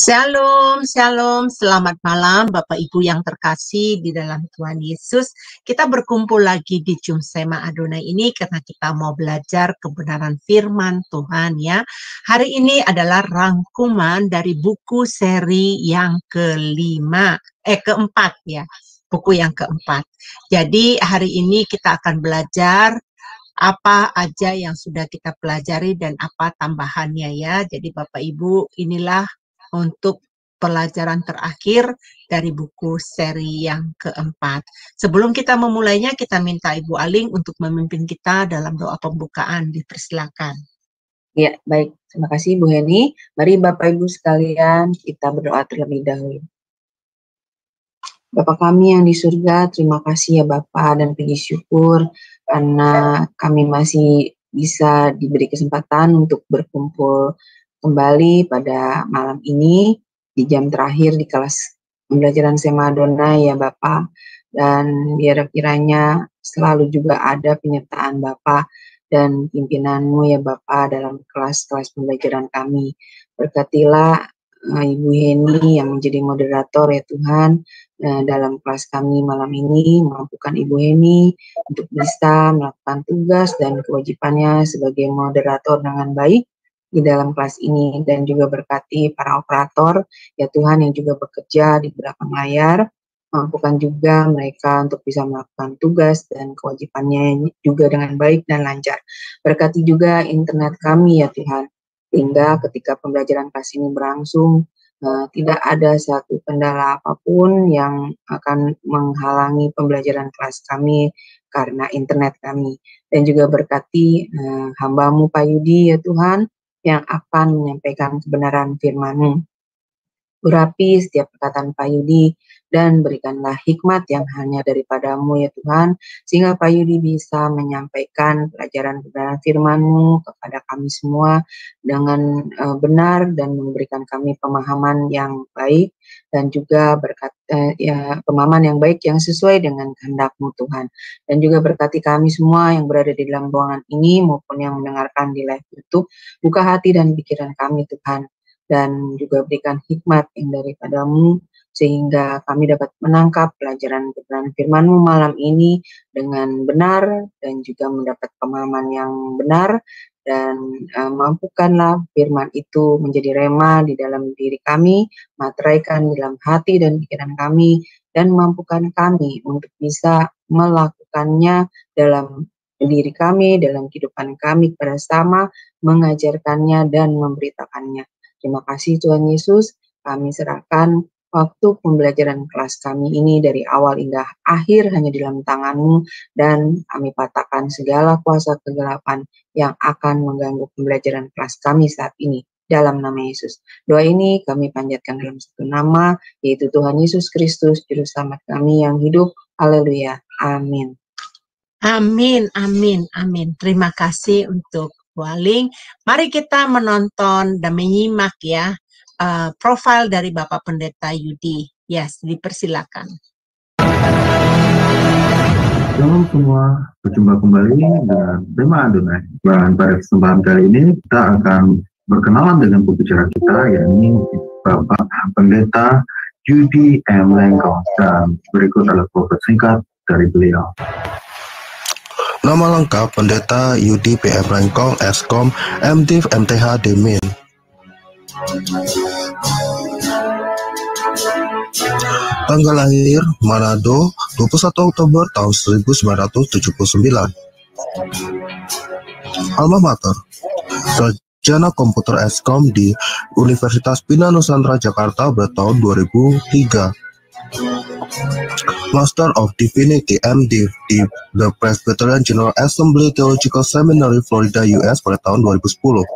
Shalom, shalom, selamat malam Bapak Ibu yang terkasih di dalam Tuhan Yesus. Kita berkumpul lagi di Jum Sema Adonai ini karena kita mau belajar kebenaran firman Tuhan ya. Hari ini adalah rangkuman dari buku seri yang keempat ya. Buku yang keempat. Jadi hari ini kita akan belajar apa aja yang sudah kita pelajari dan apa tambahannya ya. Jadi Bapak Ibu inilah untuk pelajaran terakhir dari buku seri yang keempat. Sebelum kita memulainya, kita minta Ibu Aling untuk memimpin kita dalam doa pembukaan. Dipersilakan. Ya, baik. Terima kasih Bu Heni. Mari Bapak Ibu sekalian kita berdoa terlebih dahulu. Bapa kami yang di surga, terima kasih ya Bapa dan puji syukur karena kami masih bisa diberi kesempatan untuk berkumpul kembali pada malam ini di jam terakhir di kelas pembelajaran Sema Adonai ya Bapak, dan biar kiranya selalu juga ada penyertaan Bapak dan pimpinanmu ya Bapak dalam kelas-kelas pembelajaran kami. Berkatilah Ibu Heni yang menjadi moderator ya Tuhan dalam kelas kami malam ini, mampukan Ibu Heni untuk bisa melakukan tugas dan kewajibannya sebagai moderator dengan baik di dalam kelas ini, dan juga berkati para operator ya Tuhan yang juga bekerja di belakang layar, mampukan juga mereka untuk bisa melakukan tugas dan kewajibannya juga dengan baik dan lancar. Berkati juga internet kami ya Tuhan, sehingga ketika pembelajaran kelas ini berlangsung tidak ada satu kendala apapun yang akan menghalangi pembelajaran kelas kami karena internet kami. Dan juga berkati hamba-Mu Pak Yudi ya Tuhan yang akan menyampaikan kebenaran firman-Mu. Urapi setiap perkataan Pak Yudi dan berikanlah hikmat yang hanya daripada-Mu ya Tuhan, sehingga Pak Yudi bisa menyampaikan pelajaran kebenaran firman-Mu kepada kami semua dengan benar dan memberikan kami pemahaman yang baik dan juga pemahaman yang baik yang sesuai dengan kehendak-Mu Tuhan. Dan juga berkati kami semua yang berada di dalam ruangan ini maupun yang mendengarkan di live YouTube, buka hati dan pikiran kami Tuhan, dan juga berikan hikmat yang daripada-Mu sehingga kami dapat menangkap pelajaran kebenaran firman-Mu malam ini dengan benar dan juga mendapat pemahaman yang benar, dan mampukanlah firman itu menjadi rema di dalam diri kami, materaikan di dalam hati dan pikiran kami, dan mampukan kami untuk bisa melakukannya dalam diri kami, dalam kehidupan kami bersama, mengajarkannya dan memberitakannya. Terima kasih Tuhan Yesus, kami serahkan waktu pembelajaran kelas kami ini dari awal hingga akhir hanya di dalam tangan-Mu, dan kami patahkan segala kuasa kegelapan yang akan mengganggu pembelajaran kelas kami saat ini. Dalam nama Yesus. Doa ini kami panjatkan dalam satu nama, yaitu Tuhan Yesus Kristus, Juru Selamat kami yang hidup. Haleluya. Amin. Amin, amin, amin. Terima kasih untuk Waling. Mari kita menonton dan menyimak ya profil dari Bapak Pendeta Yudi. Yes, dipersilakan. Shalom semua, berjumpa kembali dengan Sema Adonai. Dan pada kesempatan kali ini kita akan berkenalan dengan pembicara kita, yakni Bapak Pendeta Yudi M. Lengkong. Dan berikut adalah profil singkat dari beliau. Nama lengkap Pendeta Yudi PM Lengkong, Eskom, MDiv MTH Demin. Tanggal lahir Manado 21 Oktober tahun 1979. Alma Mater Sarjana Komputer Eskom di Universitas Bina Nusantara Jakarta pada tahun 2003. Master of Divinity MDiv di The Presbyterian General Assembly Theological Seminary, Florida, US pada tahun 2010.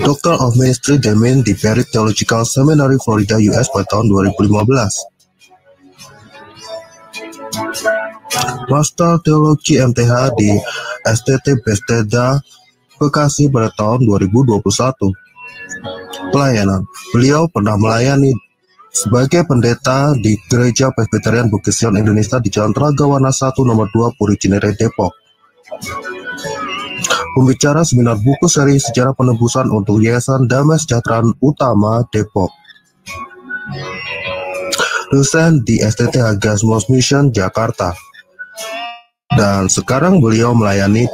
Doctor of Ministry Demin di Perry Theological Seminary, Florida, US pada tahun 2015. Master Teologi MTH di STT Bethesda, Bekasi pada tahun 2021. Pelayanan. Beliau pernah melayani sebagai pendeta di Gereja Presbyterian Bukit Sion Indonesia di Jalan Tragawana 1 Nomor 2 Puri Cinere, Depok. pembicara seminar buku seri Sejarah Penebusan untuk Yayasan Damai Sejahtera Utama Depok. Dosen di STTH Gasmos Mission Jakarta. Dan sekarang beliau melayani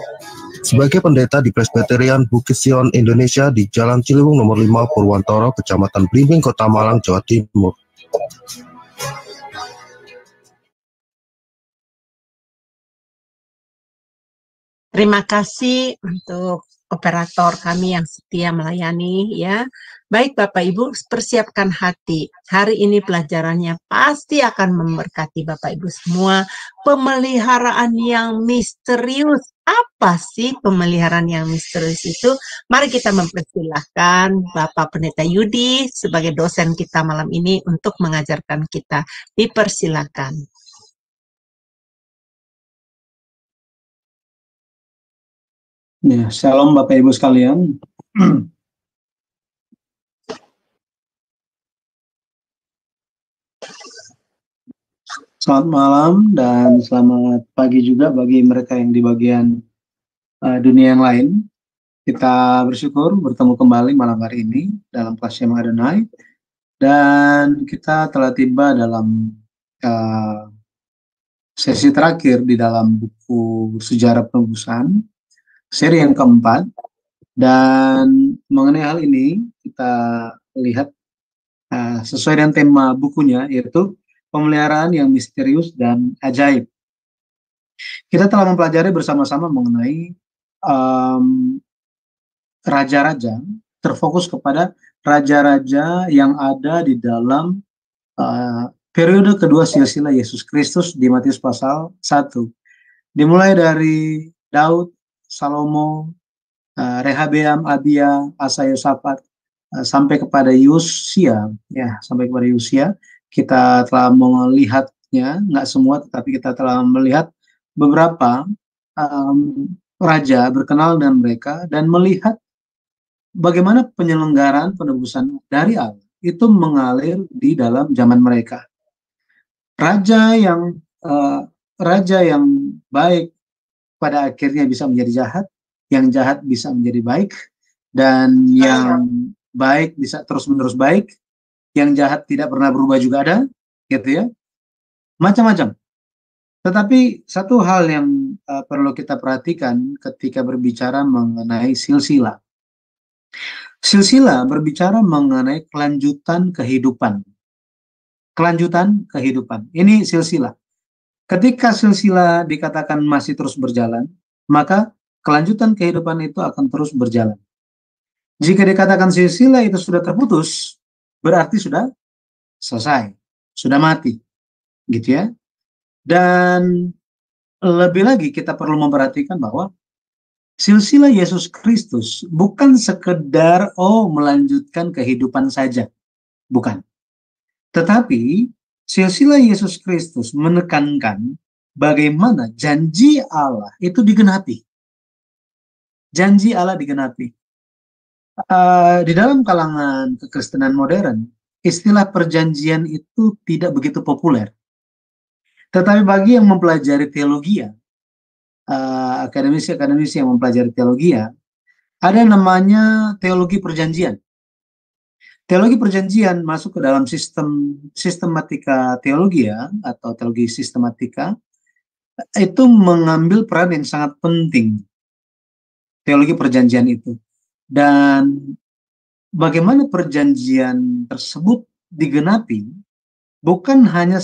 sebagai pendeta di Presbyterian Bukit Sion Indonesia di Jalan Ciliwung nomor 5 Purwantoro, Kecamatan Blimbing, Kota Malang, Jawa Timur. Terima kasih untuk operator kami yang setia melayani ya. Baik Bapak Ibu, persiapkan hati. Hari ini pelajarannya pasti akan memberkati Bapak Ibu semua. Pemeliharaan yang misterius. Apa sih pemeliharaan yang misterius itu? Mari kita mempersilahkan Bapak Pendeta Yudi sebagai dosen kita malam ini untuk mengajarkan kita. Dipersilakan. Ya, shalom Bapak Ibu sekalian. Selamat malam dan selamat pagi juga bagi mereka yang di bagian dunia yang lain. Kita bersyukur bertemu kembali malam hari ini dalam kelas Shema Adonai, dan kita telah tiba dalam sesi terakhir di dalam buku Sejarah Penebusan, seri yang keempat. Dan mengenai hal ini kita lihat sesuai dengan tema bukunya, yaitu pemeliharaan yang misterius dan ajaib. Kita telah mempelajari bersama-sama mengenai raja-raja, terfokus kepada raja-raja yang ada di dalam periode kedua silsilah Yesus Kristus di Matius pasal 1. Dimulai dari Daud, Salomo, Rehabeam, Abia, Asa, Yosafat, sampai kepada Yosia, ya, sampai kepada Yosia. Kita telah melihatnya, nggak semua, tetapi kita telah melihat beberapa raja, berkenal dengan mereka, dan melihat bagaimana penyelenggaraan penebusan dari Allah itu mengalir di dalam zaman mereka. Raja yang baik pada akhirnya bisa menjadi jahat, yang jahat bisa menjadi baik, dan yang baik bisa terus-menerus baik, yang jahat tidak pernah berubah juga ada, gitu ya, macam-macam. Tetapi satu hal yang perlu kita perhatikan ketika berbicara mengenai silsilah. Silsilah berbicara mengenai kelanjutan kehidupan. Kelanjutan kehidupan. Ini silsilah. Ketika silsilah dikatakan masih terus berjalan, maka kelanjutan kehidupan itu akan terus berjalan. Jika dikatakan silsilah itu sudah terputus, berarti sudah selesai, sudah mati, gitu ya. Dan lebih lagi kita perlu memperhatikan bahwa silsilah Yesus Kristus bukan sekedar melanjutkan kehidupan saja, bukan. Tetapi silsilah Yesus Kristus menekankan bagaimana janji Allah itu digenapi. Janji Allah digenapi. Di dalam kalangan kekristenan modern, istilah perjanjian itu tidak begitu populer. Tetapi bagi yang mempelajari teologi, akademisi yang mempelajari teologi, ada namanya teologi perjanjian. Teologi perjanjian masuk ke dalam sistematika teologi atau teologi sistematika, itu mengambil peran yang sangat penting. Teologi perjanjian itu. Dan bagaimana perjanjian tersebut digenapi bukan hanya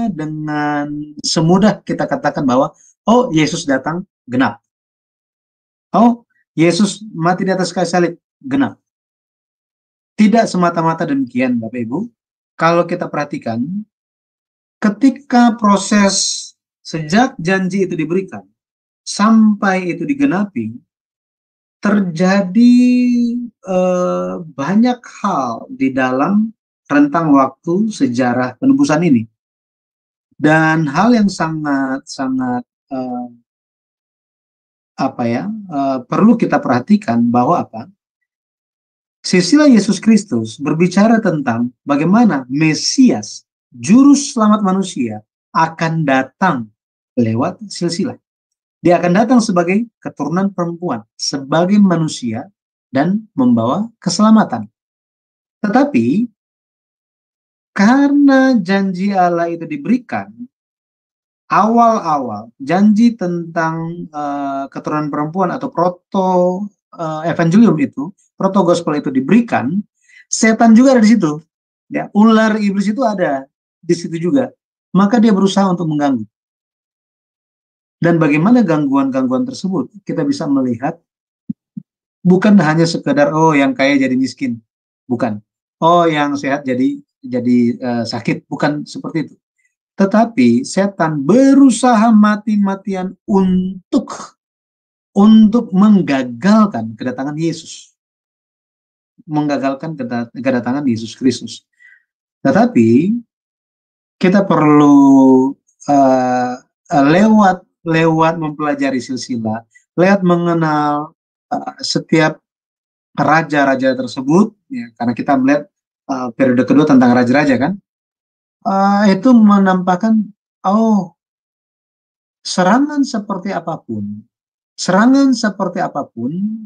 dengan semudah kita katakan bahwa Yesus datang genap. Yesus mati di atas kayu salib genap. Tidak semata-mata demikian, Bapak Ibu. Kalau kita perhatikan, ketika proses sejak janji itu diberikan sampai itu digenapi, terjadi banyak hal di dalam rentang waktu sejarah penebusan ini. Dan hal yang sangat-sangat perlu kita perhatikan bahwa silsilah Yesus Kristus berbicara tentang bagaimana Mesias, juru selamat manusia, akan datang lewat silsilah. Dia akan datang sebagai keturunan perempuan, sebagai manusia, dan membawa keselamatan. Tetapi, karena janji Allah itu diberikan, awal-awal janji tentang keturunan perempuan atau evangelium itu, proto gospel itu diberikan, setan juga ada di situ. Ya, ular iblis itu ada di situ juga. Maka dia berusaha untuk mengganggu. Dan bagaimana gangguan-gangguan tersebut kita bisa melihat bukan hanya sekedar yang kaya jadi miskin, bukan. Yang sehat jadi sakit, bukan seperti itu. Tetapi setan berusaha mati-matian untuk menggagalkan kedatangan Yesus. Menggagalkan kedatangan Yesus Kristus. Tetapi kita perlu lewat mempelajari silsilah, lewat mengenal setiap raja-raja tersebut, ya, karena kita melihat periode kedua tentang raja-raja kan, itu menampakkan serangan seperti apapun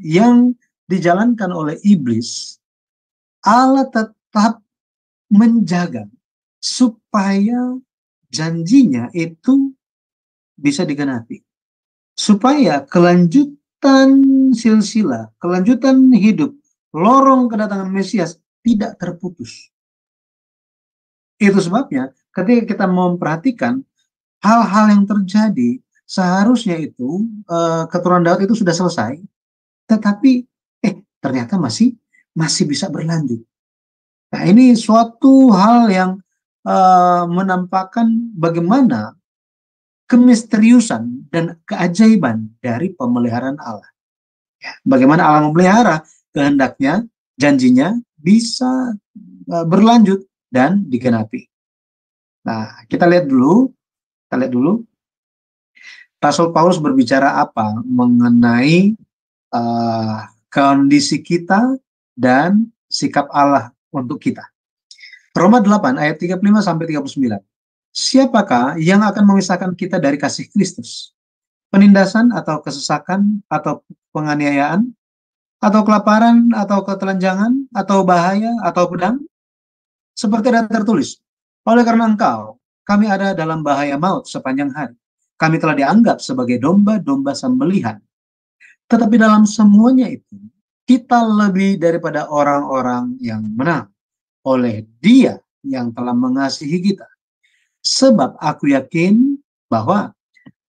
yang dijalankan oleh iblis, Allah tetap menjaga supaya janjinya itu bisa digenapi, supaya kelanjutan silsilah, kelanjutan hidup, lorong kedatangan Mesias tidak terputus. Itu sebabnya ketika kita memperhatikan hal-hal yang terjadi, seharusnya itu keturunan Daud itu sudah selesai, tetapi ternyata masih bisa berlanjut. Nah, ini suatu hal yang menampakkan bagaimana kemisteriusan dan keajaiban dari pemeliharaan Allah. Ya, bagaimana Allah memelihara kehendaknya, janjinya bisa berlanjut dan digenapi. Nah, kita lihat dulu Rasul Paulus berbicara apa mengenai kondisi kita dan sikap Allah untuk kita. Roma 8 ayat 35 sampai 39. Siapakah yang akan memisahkan kita dari kasih Kristus? Penindasan atau kesesakan atau penganiayaan atau kelaparan atau ketelanjangan atau bahaya atau pedang? Seperti ada tertulis, oleh karena engkau kami ada dalam bahaya maut sepanjang hari. Kami telah dianggap sebagai domba-domba sembelihan. Tetapi dalam semuanya itu, kita lebih daripada orang-orang yang menang oleh Dia yang telah mengasihi kita. Sebab aku yakin bahwa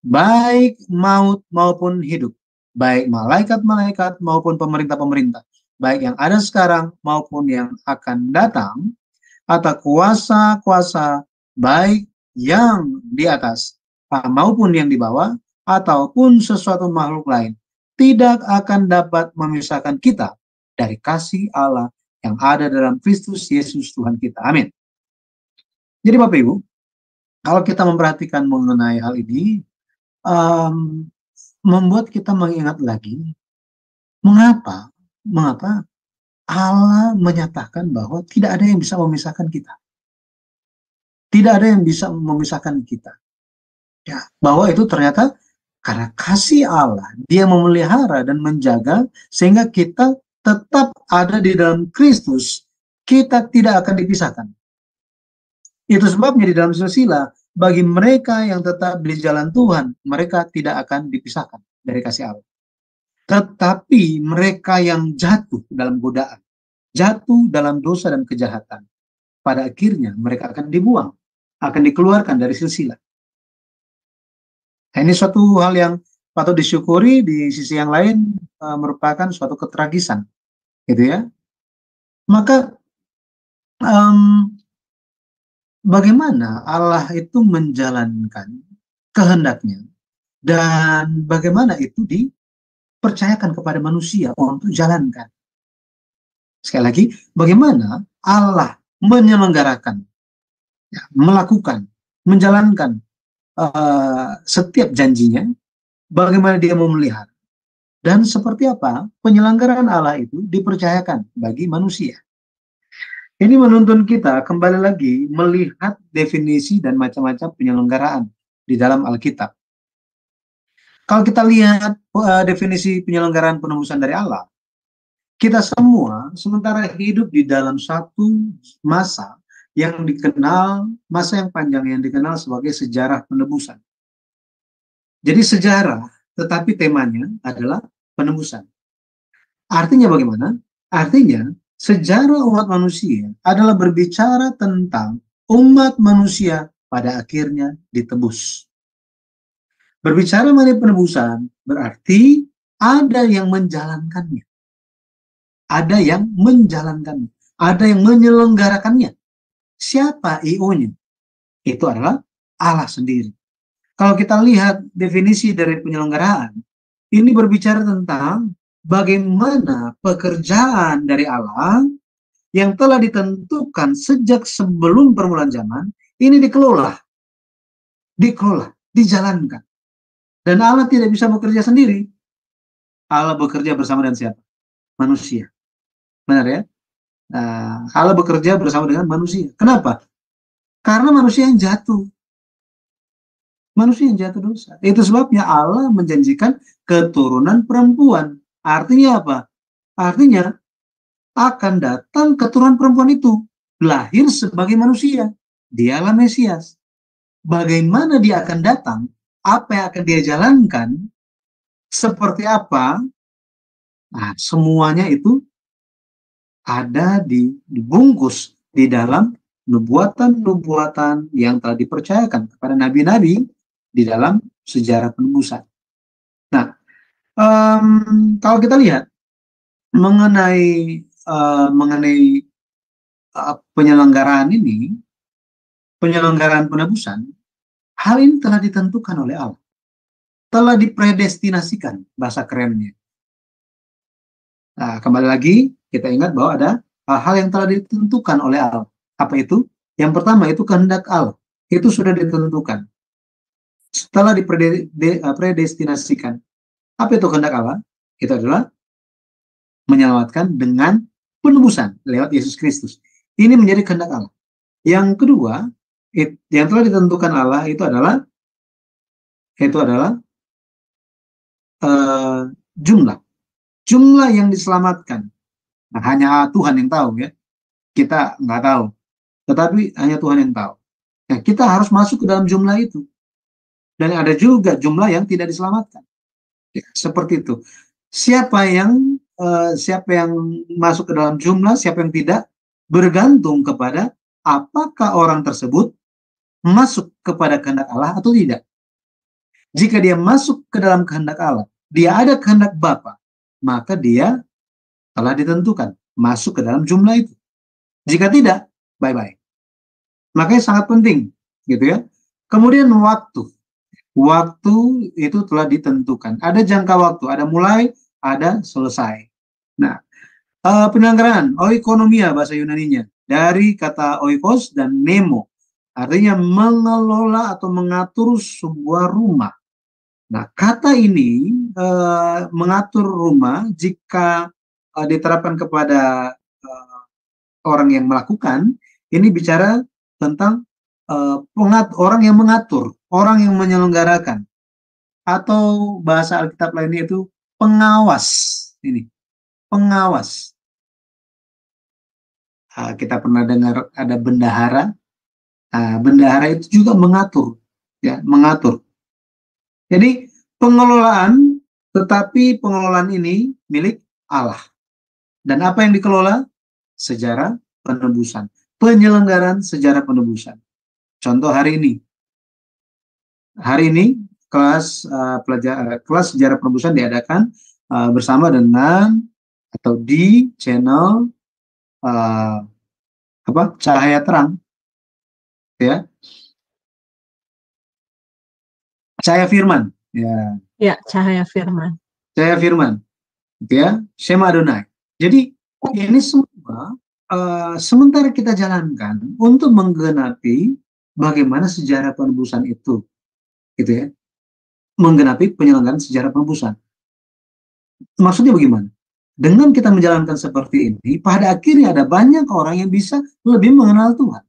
baik maut maupun hidup, baik malaikat-malaikat maupun pemerintah-pemerintah, baik yang ada sekarang maupun yang akan datang, atau kuasa-kuasa baik yang di atas maupun yang di bawah, ataupun sesuatu makhluk lain, tidak akan dapat memisahkan kita dari kasih Allah yang ada dalam Kristus Yesus Tuhan kita. Amin. Jadi Bapak Ibu, kalau kita memperhatikan mengenai hal ini, membuat kita mengingat lagi mengapa Allah menyatakan bahwa tidak ada yang bisa memisahkan kita. Tidak ada yang bisa memisahkan kita. Ya, bahwa itu ternyata karena kasih Allah, Dia memelihara dan menjaga sehingga kita tetap ada di dalam Kristus, kita tidak akan dipisahkan. Itu sebabnya di dalam silsilah, bagi mereka yang tetap di jalan Tuhan, mereka tidak akan dipisahkan dari kasih Allah. Tetapi mereka yang jatuh dalam godaan, jatuh dalam dosa dan kejahatan, pada akhirnya mereka akan dibuang, akan dikeluarkan dari silsilah. Nah, ini suatu hal yang patut disyukuri, di sisi yang lain merupakan suatu ketragisan, gitu ya. Maka bagaimana Allah itu menjalankan kehendaknya dan bagaimana itu dipercayakan kepada manusia untuk jalankan. Sekali lagi, bagaimana Allah menyelenggarakan, ya, melakukan, menjalankan setiap janjinya, bagaimana Dia memelihara, dan seperti apa penyelenggaraan Allah itu dipercayakan bagi manusia. Ini menuntun kita kembali lagi melihat definisi dan macam-macam penyelenggaraan di dalam Alkitab. Kalau kita lihat definisi penyelenggaraan penebusan dari Allah, kita semua sementara hidup di dalam satu masa yang dikenal, masa yang panjang yang dikenal sebagai sejarah penebusan. Jadi sejarah, tetapi temanya adalah penebusan. Artinya bagaimana? Artinya sejarah umat manusia adalah berbicara tentang umat manusia pada akhirnya ditebus. Berbicara mengenai penebusan berarti ada yang menjalankannya. Ada yang menjalankannya. Ada yang menyelenggarakannya. Siapa IO-nya? Itu adalah Allah sendiri. Kalau kita lihat definisi dari penyelenggaraan, ini berbicara tentang bagaimana pekerjaan dari Allah yang telah ditentukan sejak sebelum permulaan zaman, ini dikelola, dijalankan. Dan Allah tidak bisa bekerja sendiri. Allah bekerja bersama dengan siapa? Manusia. Benar ya? Allah bekerja bersama dengan manusia. Kenapa? Karena manusia yang jatuh. Manusia yang jatuh dosa. Itu sebabnya Allah menjanjikan keturunan perempuan. Artinya apa? Artinya akan datang keturunan perempuan itu lahir sebagai manusia. Dialah Mesias. Bagaimana dia akan datang? Apa yang akan dia jalankan? Seperti apa? Nah, semuanya itu ada dibungkus di dalam nubuatan-nubuatan yang telah dipercayakan kepada nabi-nabi di dalam sejarah penebusan. Nah, kalau kita lihat mengenai penyelenggaraan ini, penyelenggaraan penebusan, hal ini telah ditentukan oleh Allah, telah dipredestinasikan, bahasa kerennya. Nah, kembali lagi kita ingat bahwa ada hal-hal yang telah ditentukan oleh Allah. Apa itu? Yang pertama itu kehendak Allah. Itu sudah ditentukan. Setelah dipredestinasikan. Apa itu kehendak Allah? Itu adalah menyelamatkan dengan penebusan lewat Yesus Kristus. Ini menjadi kehendak Allah. Yang kedua, yang telah ditentukan Allah itu adalah jumlah yang diselamatkan. Nah, hanya Tuhan yang tahu ya. Kita nggak tahu. Tetapi hanya Tuhan yang tahu. Nah, kita harus masuk ke dalam jumlah itu. Dan ada juga jumlah yang tidak diselamatkan. Ya, seperti itu. Siapa yang masuk ke dalam jumlah, siapa yang tidak, bergantung kepada apakah orang tersebut masuk kepada kehendak Allah atau tidak. Jika dia masuk ke dalam kehendak Allah, dia ada kehendak Bapa, maka dia telah ditentukan masuk ke dalam jumlah itu. Jika tidak, bye-bye. Makanya sangat penting, gitu ya. Kemudian waktu itu telah ditentukan. Ada jangka waktu, ada mulai, ada selesai. Nah, penyelenggaraan oikonomia bahasa Yunaninya dari kata oikos dan nemo, artinya mengelola atau mengatur sebuah rumah. Nah, kata ini mengatur rumah jika diterapkan kepada orang yang melakukan, ini bicara tentang orang yang mengatur, orang yang menyelenggarakan, atau bahasa Alkitab lainnya itu pengawas. Ini pengawas. Kita pernah dengar ada bendahara. Bendahara itu juga mengatur, ya, mengatur. Jadi pengelolaan, tetapi pengelolaan ini milik Allah. Dan apa yang dikelola? Sejarah penebusan, penyelenggaraan sejarah penebusan. Contoh hari ini kelas sejarah penebusan diadakan bersama dengan atau di channel Cahaya Terang, ya, Cahaya Firman, ya. Ya, Cahaya Firman. Cahaya Firman, gitu ya, Shema Adonai. Jadi ini semua sementara kita jalankan untuk menggenapi bagaimana sejarah penebusan itu, gitu ya, menggenapi penyelenggaraan sejarah penebusan. Maksudnya bagaimana? Dengan kita menjalankan seperti ini, pada akhirnya ada banyak orang yang bisa lebih mengenal Tuhan,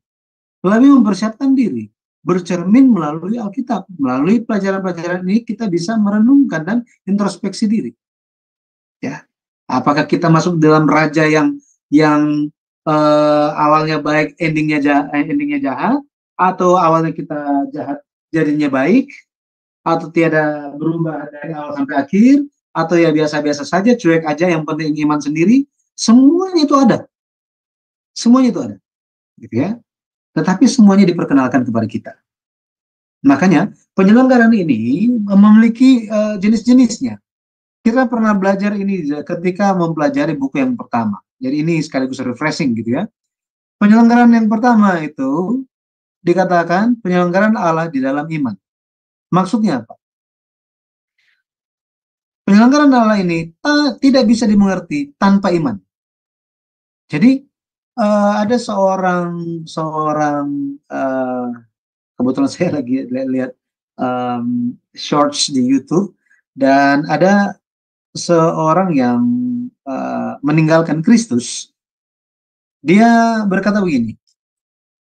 lebih mempersiapkan diri, bercermin melalui Alkitab. Melalui pelajaran-pelajaran ini kita bisa merenungkan dan introspeksi diri. Ya, apakah kita masuk dalam raja yang awalnya baik, endingnya jahat, atau awalnya kita jahat, jadinya baik, atau tiada berubah dari awal sampai akhir, atau ya biasa-biasa saja, cuek aja, yang penting iman sendiri. Semuanya itu ada. Semuanya itu ada. Gitu ya. Tetapi semuanya diperkenalkan kepada kita. Makanya penyelenggaraan ini memiliki jenis-jenisnya. Kita pernah belajar ini ketika mempelajari buku yang pertama. Jadi ini sekaligus refreshing gitu ya. Penyelenggaraan yang pertama itu dikatakan penyelenggaraan Allah di dalam iman. Maksudnya apa? Penyelenggaraan Allah ini tidak bisa dimengerti tanpa iman. Jadi ada seorang kebetulan saya lagi lihat shorts di YouTube, dan ada seorang yang meninggalkan Kristus. Dia berkata begini,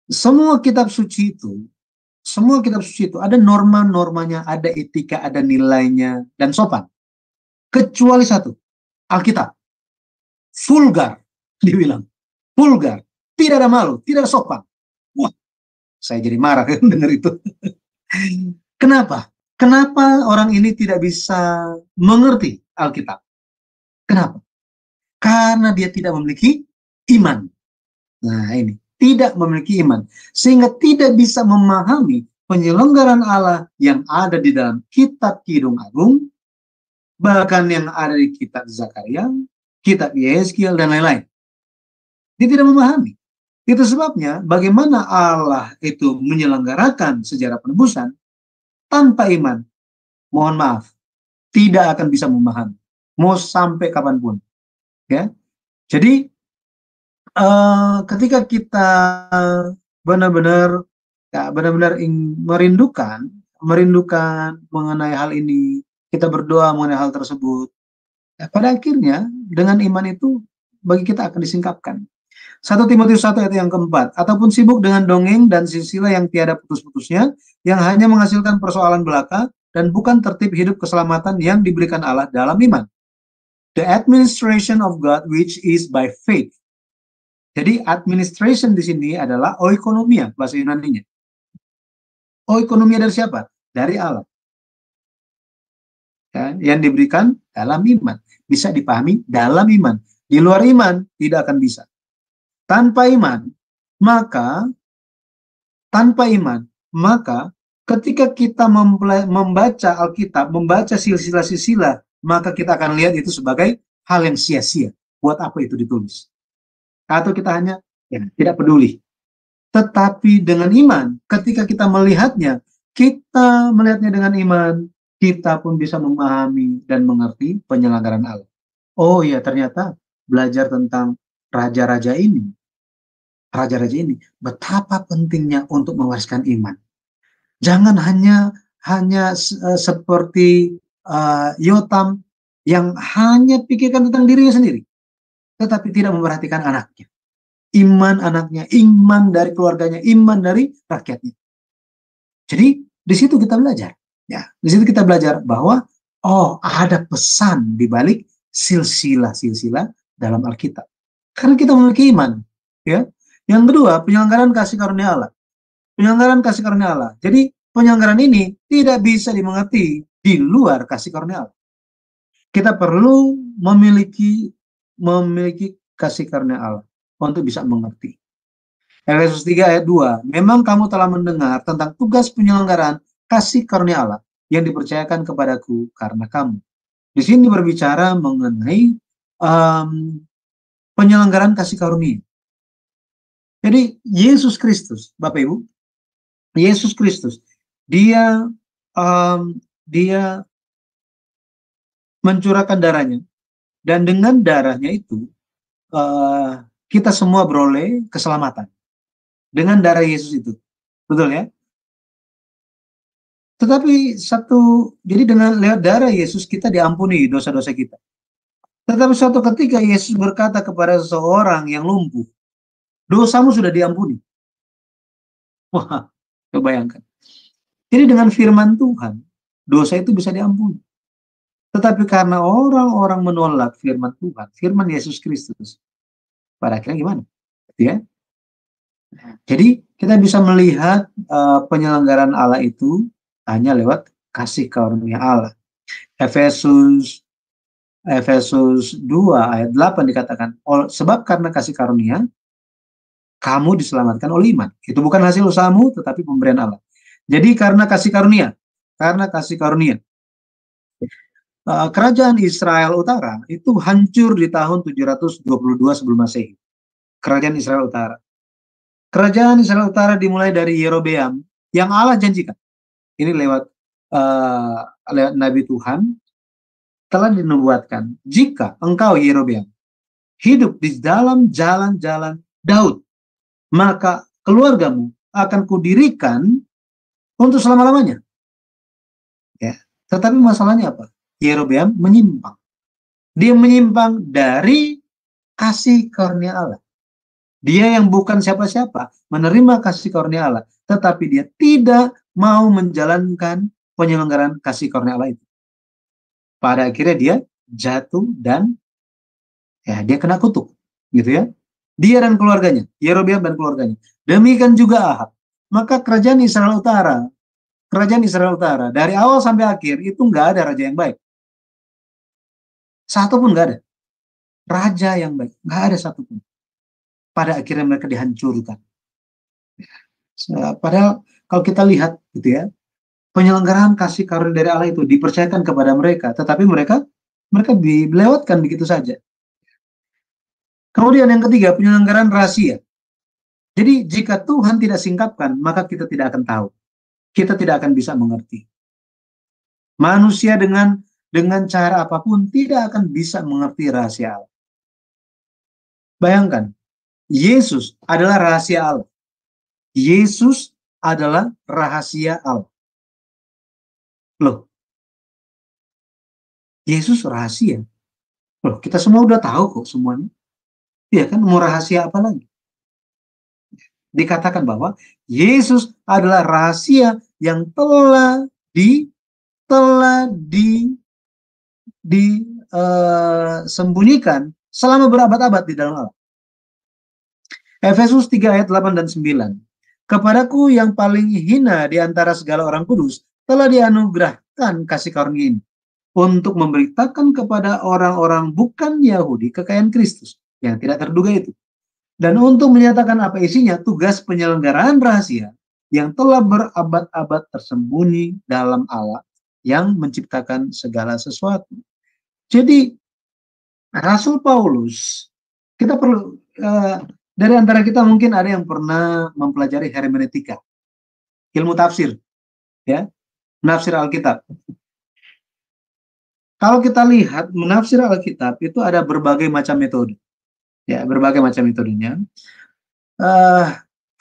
semua kitab suci itu ada norma-normanya, ada etika, ada nilainya, dan sopan. Kecuali satu, Alkitab. Vulgar, dibilang. Vulgar, tidak ada malu, tidak ada sopan. Wah, saya jadi marah kan dengar itu. Kenapa? Kenapa orang ini tidak bisa mengerti Alkitab? Kenapa? Karena dia tidak memiliki iman. Nah ini, tidak memiliki iman. Sehingga tidak bisa memahami penyelenggaraan Allah yang ada di dalam kitab Kidung Agung, bahkan yang ada di kitab Zakaria, kitab Yeskiel, dan lain-lain. Dia tidak memahami. Itu sebabnya bagaimana Allah itu menyelenggarakan sejarah penebusan tanpa iman, mohon maaf, tidak akan bisa memahami. Mau sampai kapanpun. Ya. Jadi ketika kita benar-benar merindukan mengenai hal ini, kita berdoa mengenai hal tersebut, ya, pada akhirnya dengan iman itu bagi kita akan disingkapkan. 1 Timotius 1 ayat yang keempat, ataupun sibuk dengan dongeng dan silsilah yang tiada putus-putusnya, yang hanya menghasilkan persoalan belaka dan bukan tertib hidup keselamatan yang diberikan Allah dalam iman. The administration of God which is by faith. Jadi administration di sini adalah oikonomia, bahasa Yunaninya. Oikonomia dari siapa? Dari Allah. Ya, yang diberikan dalam iman. Bisa dipahami dalam iman. Di luar iman tidak akan bisa. Tanpa iman, maka ketika kita membaca Alkitab, membaca silsilah-silsilah, maka kita akan lihat itu sebagai hal yang sia-sia. Buat apa itu ditulis? Atau kita hanya tidak peduli. Tetapi dengan iman, ketika kita melihatnya dengan iman, kita pun bisa memahami dan mengerti penyelenggaraan Allah. Oh ya, ternyata belajar tentang raja-raja ini, betapa pentingnya untuk mewariskan iman. Jangan hanya seperti Yotam yang hanya pikirkan tentang dirinya sendiri, tetapi tidak memperhatikan anaknya. Iman anaknya, iman dari keluarganya, iman dari rakyatnya. Jadi di situ kita belajar. Ya, di situ kita belajar bahwa ada pesan di balik silsilah-silsilah dalam Alkitab. Karena kita memiliki iman, ya. Yang kedua, penyelenggaraan kasih karunia Allah. Penyelenggaraan kasih karunia Allah. Jadi penyelenggaraan ini tidak bisa dimengerti di luar kasih karunia Allah. Kita perlu memiliki kasih karunia Allah untuk bisa mengerti. Efesus 3 ayat 2, memang kamu telah mendengar tentang tugas penyelenggaraan kasih karunia Allah yang dipercayakan kepadaku karena kamu. Di sini berbicara mengenai penyelenggaraan kasih karunia. Jadi Yesus Kristus, Bapak Ibu, Yesus Kristus, dia mencurahkan darahnya, dan dengan darahnya itu kita semua beroleh keselamatan dengan darah Yesus itu, betul ya? Tetapi jadi dengan lewat darah Yesus kita diampuni dosa-dosa kita. Tetapi suatu ketika Yesus berkata kepada seseorang yang lumpuh, dosamu sudah diampuni. Wah, kebayangkan. Jadi dengan firman Tuhan, dosa itu bisa diampuni. Tetapi karena orang-orang menolak firman Tuhan, firman Yesus Kristus, pada akhirnya gimana? Ya. Jadi kita bisa melihat penyelenggaraan Allah itu hanya lewat kasih karunia Allah. Efesus 2 ayat 8 dikatakan, sebab karena kasih karunia kamu diselamatkan oleh iman. Itu bukan hasil usahamu, tetapi pemberian Allah. Jadi karena kasih karunia, kerajaan Israel Utara itu hancur di tahun 722 sebelum Masehi. Kerajaan Israel Utara. Kerajaan Israel Utara dimulai dari Yerobeam yang Allah janjikan. Ini lewat Nabi Tuhan telah dinubuatkan. Jika engkau Yerobeam hidup di dalam jalan-jalan Daud, maka keluargamu akan kudirikan untuk selama-lamanya. Ya. Tetapi masalahnya apa? Yerobeam menyimpang. Dia menyimpang dari kasih karunia Allah. Dia yang bukan siapa-siapa menerima kasih karunia Allah, tetapi dia tidak mau menjalankan penyelenggaraan kasih karunia Allah itu. Pada akhirnya dia jatuh dan ya dia kena kutuk, gitu ya. Dia dan keluarganya, Yerobeam dan keluarganya. Demikian juga Ahab. Maka kerajaan Israel Utara dari awal sampai akhir itu nggak ada raja yang baik. Satu pun nggak ada. Raja yang baik, nggak ada satupun. Pada akhirnya mereka dihancurkan. Padahal kalau kita lihat gitu ya, penyelenggaraan kasih karunia dari Allah itu dipercayakan kepada mereka, tetapi mereka dilewatkan begitu saja. Kemudian yang ketiga, penyelenggaraan rahasia. Jadi jika Tuhan tidak singkapkan, maka kita tidak akan tahu. Kita tidak akan bisa mengerti. Manusia dengan cara apapun tidak akan bisa mengerti rahasia Allah. Bayangkan, Yesus adalah rahasia Allah. Yesus adalah rahasia Allah. Loh, Yesus rahasia. Loh, kita semua udah tahu kok semuanya. Iya kan, mau rahasia apa lagi? Dikatakan bahwa Yesus adalah rahasia yang telah disembunyikan selama berabad-abad di dalam Allah. Efesus 3 ayat 8 dan 9. Kepadaku yang paling hina di antara segala orang kudus telah dianugerahkan kasih karunia ini untuk memberitakan kepada orang-orang bukan Yahudi kekayaan Kristus yang tidak terduga itu. Dan untuk menyatakan apa isinya, tugas penyelenggaraan rahasia yang telah berabad-abad tersembunyi dalam Allah yang menciptakan segala sesuatu. Jadi Rasul Paulus, kita perlu dari antara kita mungkin ada yang pernah mempelajari hermeneutika, ilmu tafsir, ya, menafsir Alkitab. Kalau kita lihat menafsir Alkitab itu ada berbagai macam metode, ya, berbagai macam metodenya.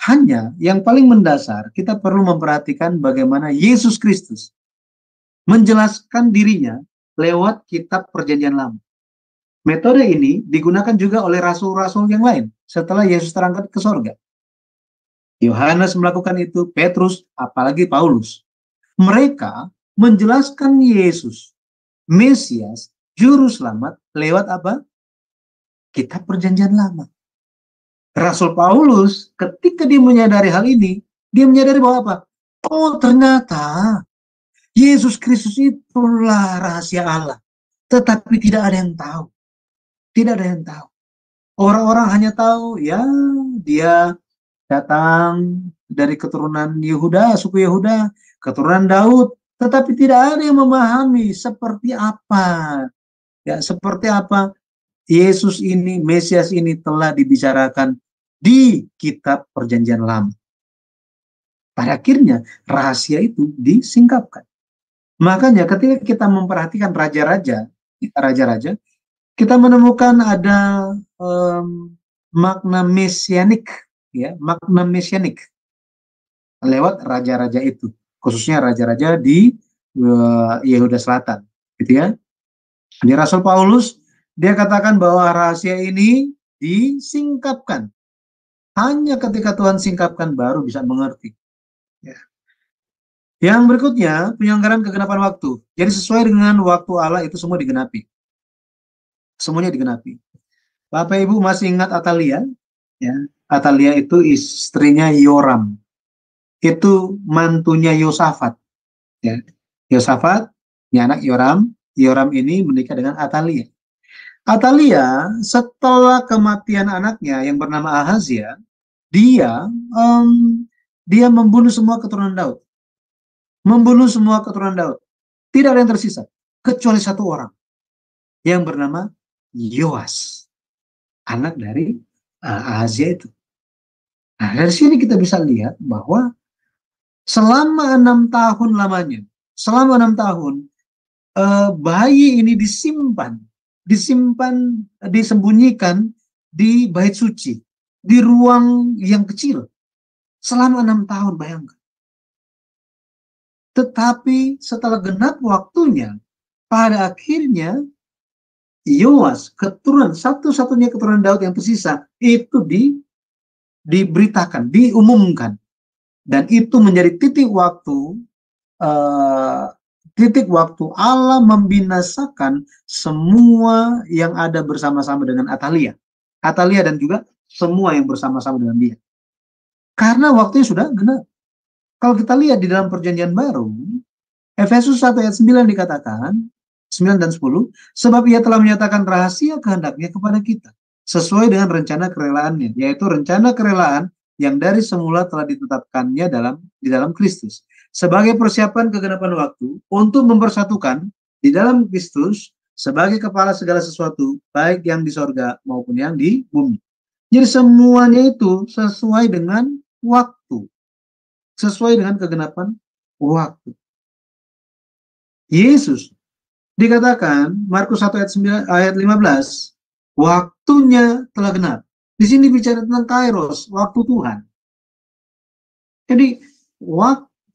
Hanya yang paling mendasar kita perlu memperhatikan bagaimana Yesus Kristus menjelaskan dirinya lewat kitab Perjanjian Lama. Metode ini digunakan juga oleh rasul-rasul yang lain setelah Yesus terangkat ke sorga. Yohanes melakukan itu, Petrus, apalagi Paulus. Mereka menjelaskan Yesus, Mesias, Juru Selamat lewat apa? Kitab Perjanjian Lama. Rasul Paulus ketika dia menyadari hal ini, dia menyadari bahwa apa? Oh, ternyata Yesus Kristus itulah rahasia Allah. Tetapi tidak ada yang tahu. Tidak ada yang tahu. Orang-orang hanya tahu, ya, dia datang dari keturunan Yehuda, suku Yehuda, keturunan Daud, tetapi tidak ada yang memahami seperti apa, ya, seperti apa Yesus ini, Mesias ini telah dibicarakan di kitab Perjanjian Lama. Pada akhirnya rahasia itu disingkapkan. Makanya ketika kita memperhatikan raja-raja, kita menemukan ada makna mesianik, ya, makna mesianik lewat raja-raja itu, khususnya raja-raja di Yehuda Selatan, gitu ya. Di Rasul Paulus dia katakan bahwa rahasia ini disingkapkan. Hanya ketika Tuhan singkapkan baru bisa mengerti. Ya. Yang berikutnya, penyelenggaraan kegenapan waktu. Jadi sesuai dengan waktu Allah itu semua digenapi. Semuanya digenapi. Bapak Ibu masih ingat Atalia? Ya, Atalia itu istrinya Yoram. Itu mantunya Yosafat. Ya. Yosafat, ini anak Yoram. Yoram ini menikah dengan Atalia. Atalia setelah kematian anaknya yang bernama Ahazia, dia dia membunuh semua keturunan Daud. Membunuh semua keturunan Daud. Tidak ada yang tersisa. Kecuali satu orang. Yang bernama Yoas. Anak dari Ahazia itu. Nah, dari sini kita bisa lihat bahwa selama 6 tahun lamanya, selama 6 tahun, bayi ini disembunyikan di bait suci, di ruang yang kecil, selama 6 tahun, bayangkan. Tetapi setelah genap waktunya, pada akhirnya Yoas, keturunan satu-satunya keturunan Daud yang tersisa, itu diberitakan, diumumkan, dan itu menjadi titik waktu Allah membinasakan semua yang ada bersama-sama dengan Atalia dan juga semua yang bersama-sama dengan dia. Karena waktunya sudah genap. Kalau kita lihat di dalam perjanjian baru, Efesus 1 ayat 9 dikatakan, 9 dan 10, sebab ia telah menyatakan rahasia kehendaknya kepada kita, sesuai dengan rencana kerelaannya, yaitu rencana kerelaan yang dari semula telah ditetapkannya di dalam Kristus, sebagai persiapan kegenapan waktu untuk mempersatukan di dalam Kristus sebagai kepala segala sesuatu, baik yang di sorga maupun yang di bumi. Jadi semuanya itu sesuai dengan waktu, sesuai dengan kegenapan waktu. Yesus dikatakan Markus 1 ayat 15, waktunya telah genap. Di sini bicara tentang kairos, waktu Tuhan. Jadi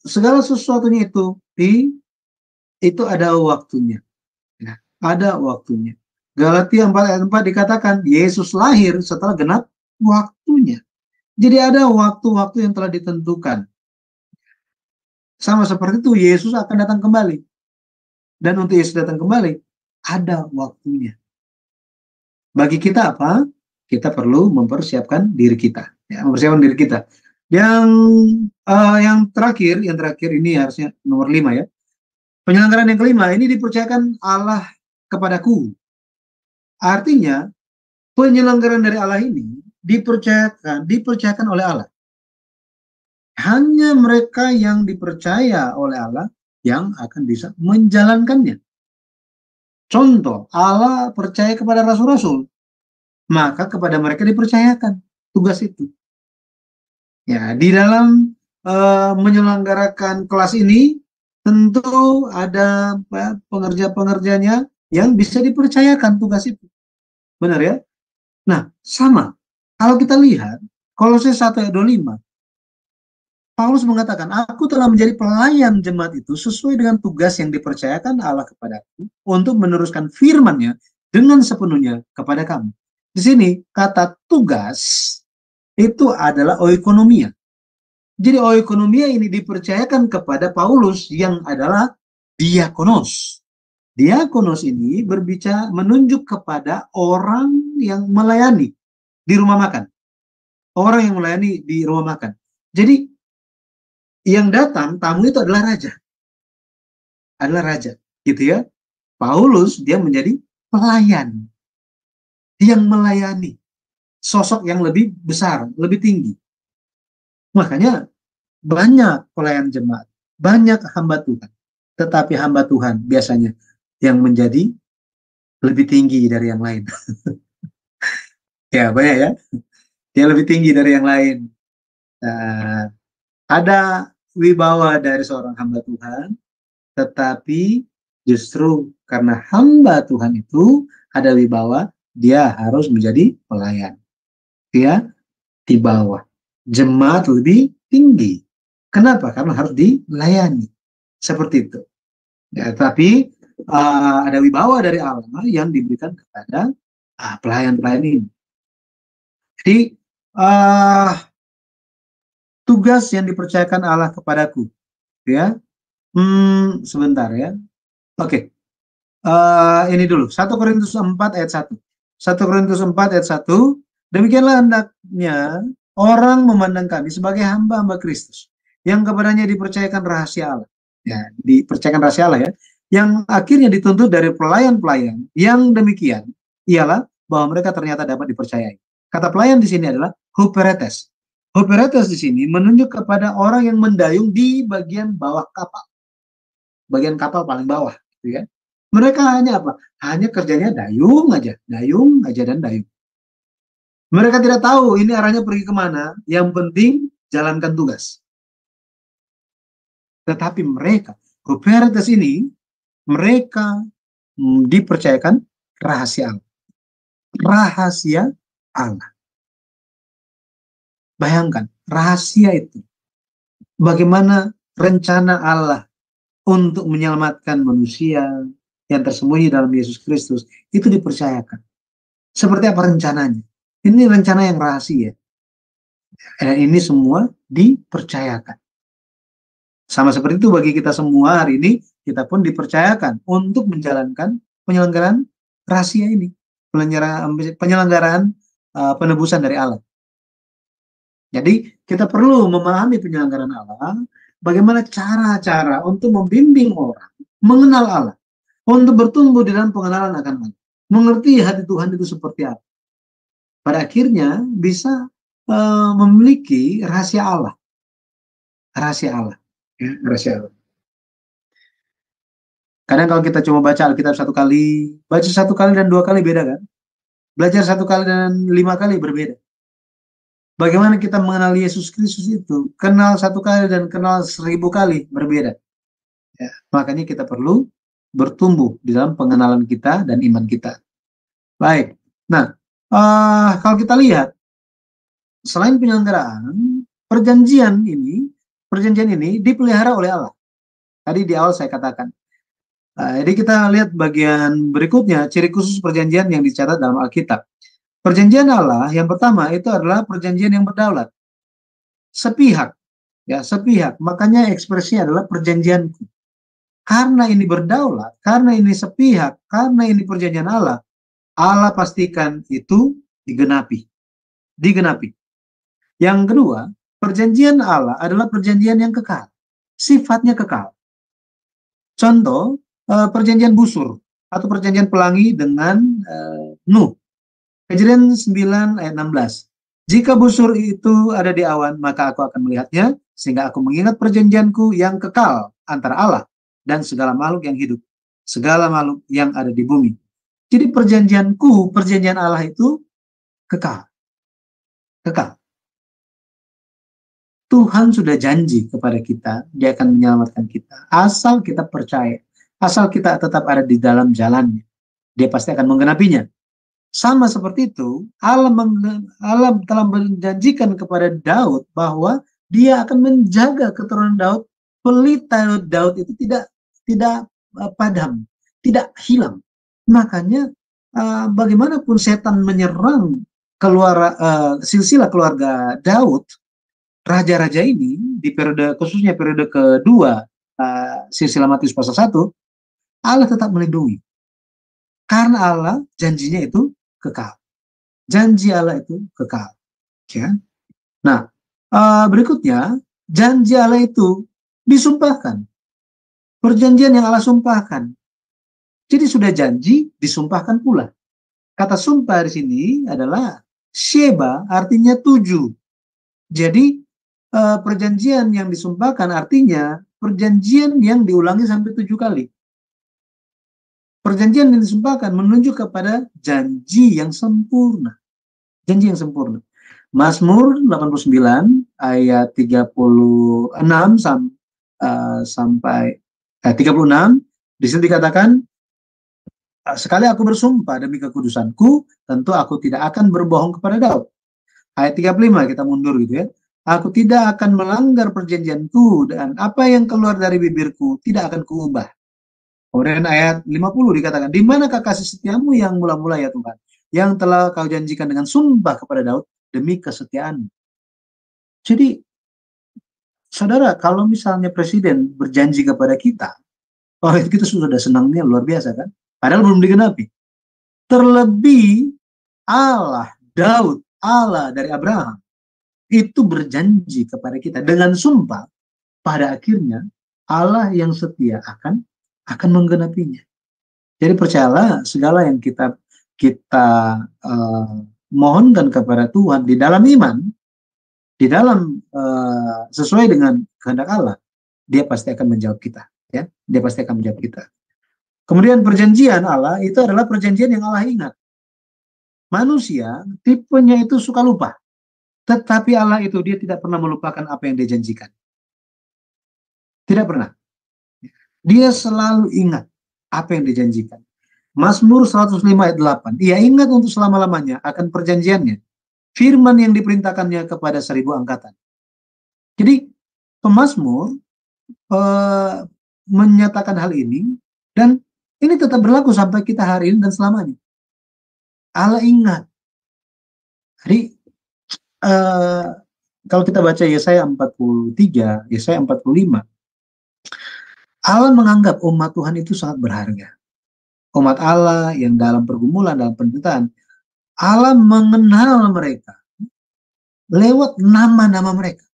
segala sesuatunya itu ada waktunya. Ya, ada waktunya. Galatia 4 ayat 4 dikatakan Yesus lahir setelah genap waktunya. Jadi ada waktu-waktu yang telah ditentukan. Sama seperti itu Yesus akan datang kembali. Dan untuk Yesus datang kembali, ada waktunya. Bagi kita apa? Kita perlu mempersiapkan diri kita. Ya, mempersiapkan diri kita. Yang terakhir ini harusnya nomor 5 ya. Penyelenggaraan yang kelima, ini dipercayakan Allah kepadaku. Artinya, penyelenggaraan dari Allah ini dipercayakan oleh Allah. Hanya mereka yang dipercaya oleh Allah yang akan bisa menjalankannya. Contoh, Allah percaya kepada rasul-rasul, maka kepada mereka dipercayakan tugas itu. Ya, di dalam menyelenggarakan kelas ini tentu ada pengerja-pengerjanya yang bisa dipercayakan tugas itu. Benar ya? Nah, sama. Kalau kita lihat Kolose 1 ayat 25, Paulus mengatakan, aku telah menjadi pelayan jemaat itu sesuai dengan tugas yang dipercayakan Allah kepadaku untuk meneruskan firman-Nya dengan sepenuhnya kepada kamu. Di sini kata tugas itu adalah oikonomia. Jadi oikonomia ini dipercayakan kepada Paulus yang adalah diakonos. Diakonos ini berbicara menunjuk kepada orang yang melayani di rumah makan. Orang yang melayani di rumah makan. Jadi yang datang tamu itu adalah raja. Adalah raja, gitu ya. Paulus dia menjadi pelayan. Yang melayani sosok yang lebih besar, lebih tinggi. Makanya banyak pelayan jemaat, banyak hamba Tuhan. Tetapi hamba Tuhan biasanya yang menjadi lebih tinggi dari yang lain. Ya, banyak ya. Dia lebih tinggi dari yang lain. Ada wibawa dari seorang hamba Tuhan, tetapi justru karena hamba Tuhan itu ada wibawa, dia harus menjadi pelayan. Dia di bawah. Jemaat lebih tinggi. Kenapa? Karena harus dilayani. Seperti itu. Ya, tapi ada wibawa dari Allah yang diberikan kepada pelayan-pelayan ini. Jadi tugas yang dipercayakan Allah kepadaku, ya, Sebentar ya. Oke. Ini dulu. 1 Korintus 4 ayat 1. 1 Korintus 4 ayat 1. Demikianlah hendaknya orang memandang kami sebagai hamba-hamba Kristus yang kepadanya dipercayakan rahasia Allah. Ya, dipercayakan rahasia Allah ya. Yang akhirnya dituntut dari pelayan-pelayan yang demikian ialah bahwa mereka ternyata dapat dipercayai. Kata pelayan di sini adalah huperetes. Huperetes di sini menunjuk kepada orang yang mendayung di bagian bawah kapal. Bagian kapal paling bawah, gitu ya. Mereka hanya apa? Hanya kerjanya dayung aja dan dayung. Mereka tidak tahu ini arahnya pergi kemana. Yang penting jalankan tugas. Tetapi mereka, huperetes ini, mereka dipercayakan rahasia Allah. Rahasia Allah. Bayangkan, rahasia itu. Bagaimana rencana Allah untuk menyelamatkan manusia yang tersembunyi dalam Yesus Kristus, itu dipercayakan. Seperti apa rencananya? Ini rencana yang rahasia. Dan ini semua dipercayakan. Sama seperti itu bagi kita semua hari ini, kita pun dipercayakan untuk menjalankan penyelenggaraan rahasia ini. Penyelenggaraan penebusan dari Allah. Jadi kita perlu memahami penyelenggaraan Allah, bagaimana cara-cara untuk membimbing orang mengenal Allah, untuk bertumbuh di dalam pengenalan akan Allah, mengerti hati Tuhan itu seperti apa. Pada akhirnya bisa memiliki rahasia Allah. Rahasia Allah. Ya, rahasia Allah. Kadang kalau kita cuma baca Alkitab 1 kali, baca 1 kali dan 2 kali beda kan? Belajar 1 kali dan 5 kali berbeda. Bagaimana kita mengenal Yesus Kristus itu? Kenal 1 kali dan kenal 1000 kali berbeda. Ya, makanya kita perlu bertumbuh di dalam pengenalan kita dan iman kita. Baik. Nah, kalau kita lihat, selain penyelenggaraan, perjanjian ini dipelihara oleh Allah. Tadi di awal saya katakan. Jadi kita lihat bagian berikutnya, ciri khusus perjanjian yang dicatat dalam Alkitab. Perjanjian Allah yang pertama itu adalah perjanjian yang berdaulat. Sepihak. Ya, sepihak. Makanya ekspresinya adalah perjanjianku. Karena ini berdaulat, karena ini sepihak, karena ini perjanjian Allah, Allah pastikan itu digenapi. Digenapi. Yang kedua, perjanjian Allah adalah perjanjian yang kekal. Sifatnya kekal. Contoh, perjanjian busur atau perjanjian pelangi dengan Nuh. Kejadian 9 ayat 16. Jika busur itu ada di awan, maka aku akan melihatnya, sehingga aku mengingat perjanjianku yang kekal antara Allah dan segala makhluk yang hidup, segala makhluk yang ada di bumi. Jadi perjanjianku, perjanjian Allah itu kekal. Kekal. Tuhan sudah janji kepada kita, Dia akan menyelamatkan kita. Asal kita percaya, asal kita tetap ada di dalam jalannya, Dia pasti akan menggenapinya. Sama seperti itu, Allah telah menjanjikan kepada Daud bahwa Dia akan menjaga keturunan Daud, pelita Daud itu tidak padam, tidak hilang. Makanya bagaimanapun setan menyerang silsilah keluarga Daud, raja-raja ini di periode, khususnya periode kedua silsilah Matius pasal 1, Allah tetap melindungi. Karena Allah janjinya itu kekal. Janji Allah itu kekal. Ya. Nah, berikutnya, janji Allah itu disumpahkan. Perjanjian yang Allah sumpahkan. Jadi sudah janji, disumpahkan pula. Kata sumpah di sini adalah Sheba, artinya 7. Jadi perjanjian yang disumpahkan artinya perjanjian yang diulangi sampai 7 kali. Perjanjian yang disumpahkan menunjuk kepada janji yang sempurna. Janji yang sempurna. Mazmur 89 ayat 36 sampai 36, di sini dikatakan, sekali aku bersumpah demi kekudusanku, tentu aku tidak akan berbohong kepada Daud. Ayat 35, kita mundur gitu ya. Aku tidak akan melanggar perjanjianku, dan apa yang keluar dari bibirku tidak akan kuubah. Kemudian ayat 50 dikatakan, di manakah kasih setiamu yang mula-mula ya Tuhan, yang telah kau janjikan dengan sumpah kepada Daud demi kesetiaanmu. Jadi Saudara, kalau misalnya presiden berjanji kepada kita, oh kita sudah senangnya luar biasa kan? Padahal belum digenapi. Terlebih Allah, Daud, Allah dari Abraham, itu berjanji kepada kita dengan sumpah, pada akhirnya Allah yang setia akan menggenapinya. Jadi percayalah, segala yang kita mohonkan kepada Tuhan di dalam iman, di dalam sesuai dengan kehendak Allah, Dia pasti akan menjawab kita, ya. Dia pasti akan menjawab kita. Kemudian perjanjian Allah itu adalah perjanjian yang Allah ingat. Manusia tipenya itu suka lupa, tetapi Allah itu dia tidak pernah melupakan apa yang dia janjikan. Tidak pernah. Dia selalu ingat apa yang dijanjikan. Mazmur 105 ayat 8. Ia ingat untuk selama-lamanya akan perjanjiannya, firman yang diperintahkannya kepada 1000 angkatan. Jadi pemazmur menyatakan hal ini, dan ini tetap berlaku sampai kita hari ini dan selamanya. Allah ingat. Jadi kalau kita baca Yesaya 43, Yesaya 45, Allah menganggap umat Tuhan itu sangat berharga. Umat Allah yang dalam pergumulan, dalam penderitaan, Allah mengenal mereka lewat nama-nama mereka.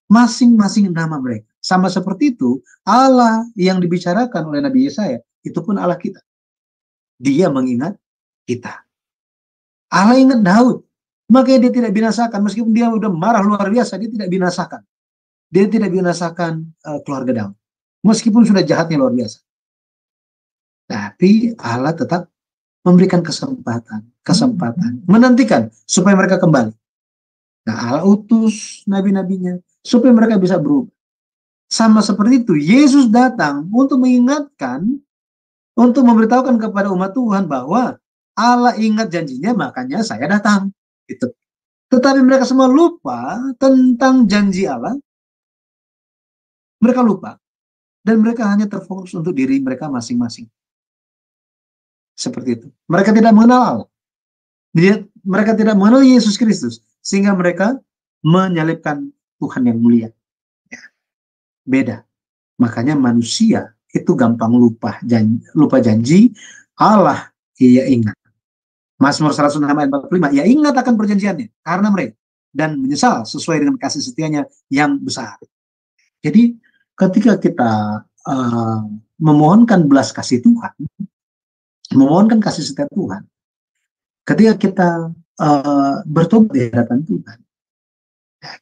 Masing-masing nama mereka. Sama seperti itu, Allah yang dibicarakan oleh Nabi Yesaya, itu pun Allah kita. Dia mengingat kita. Allah ingat Daud, makanya dia tidak binasakan. Meskipun dia udah marah luar biasa, dia tidak binasakan. Dia tidak binasakan keluarga Daud. Meskipun sudah jahatnya luar biasa. Tapi Allah tetap memberikan kesempatan, menantikan supaya mereka kembali. Nah, Allah utus nabi-nabinya supaya mereka bisa berubah. Sama seperti itu, Yesus datang untuk mengingatkan, untuk memberitahukan kepada umat Tuhan bahwa Allah ingat janjinya, makanya saya datang. Itu. Tetapi mereka semua lupa tentang janji Allah. Mereka lupa. Dan mereka hanya terfokus untuk diri mereka masing-masing. Seperti itu. Mereka tidak mengenal Allah. Mereka tidak mengenal Yesus Kristus. Sehingga mereka menyalibkan Tuhan yang mulia. Ya. Beda. Makanya manusia itu gampang lupa janji. Allah ia ingat. Mazmur 106 ayat 45. Ia ingat akan perjanjiannya karena mereka. Dan menyesal sesuai dengan kasih setianya yang besar. Jadi ketika kita memohonkan belas kasih Tuhan, memohonkan kasih setia Tuhan, ketika kita bertobat di hadapan Tuhan,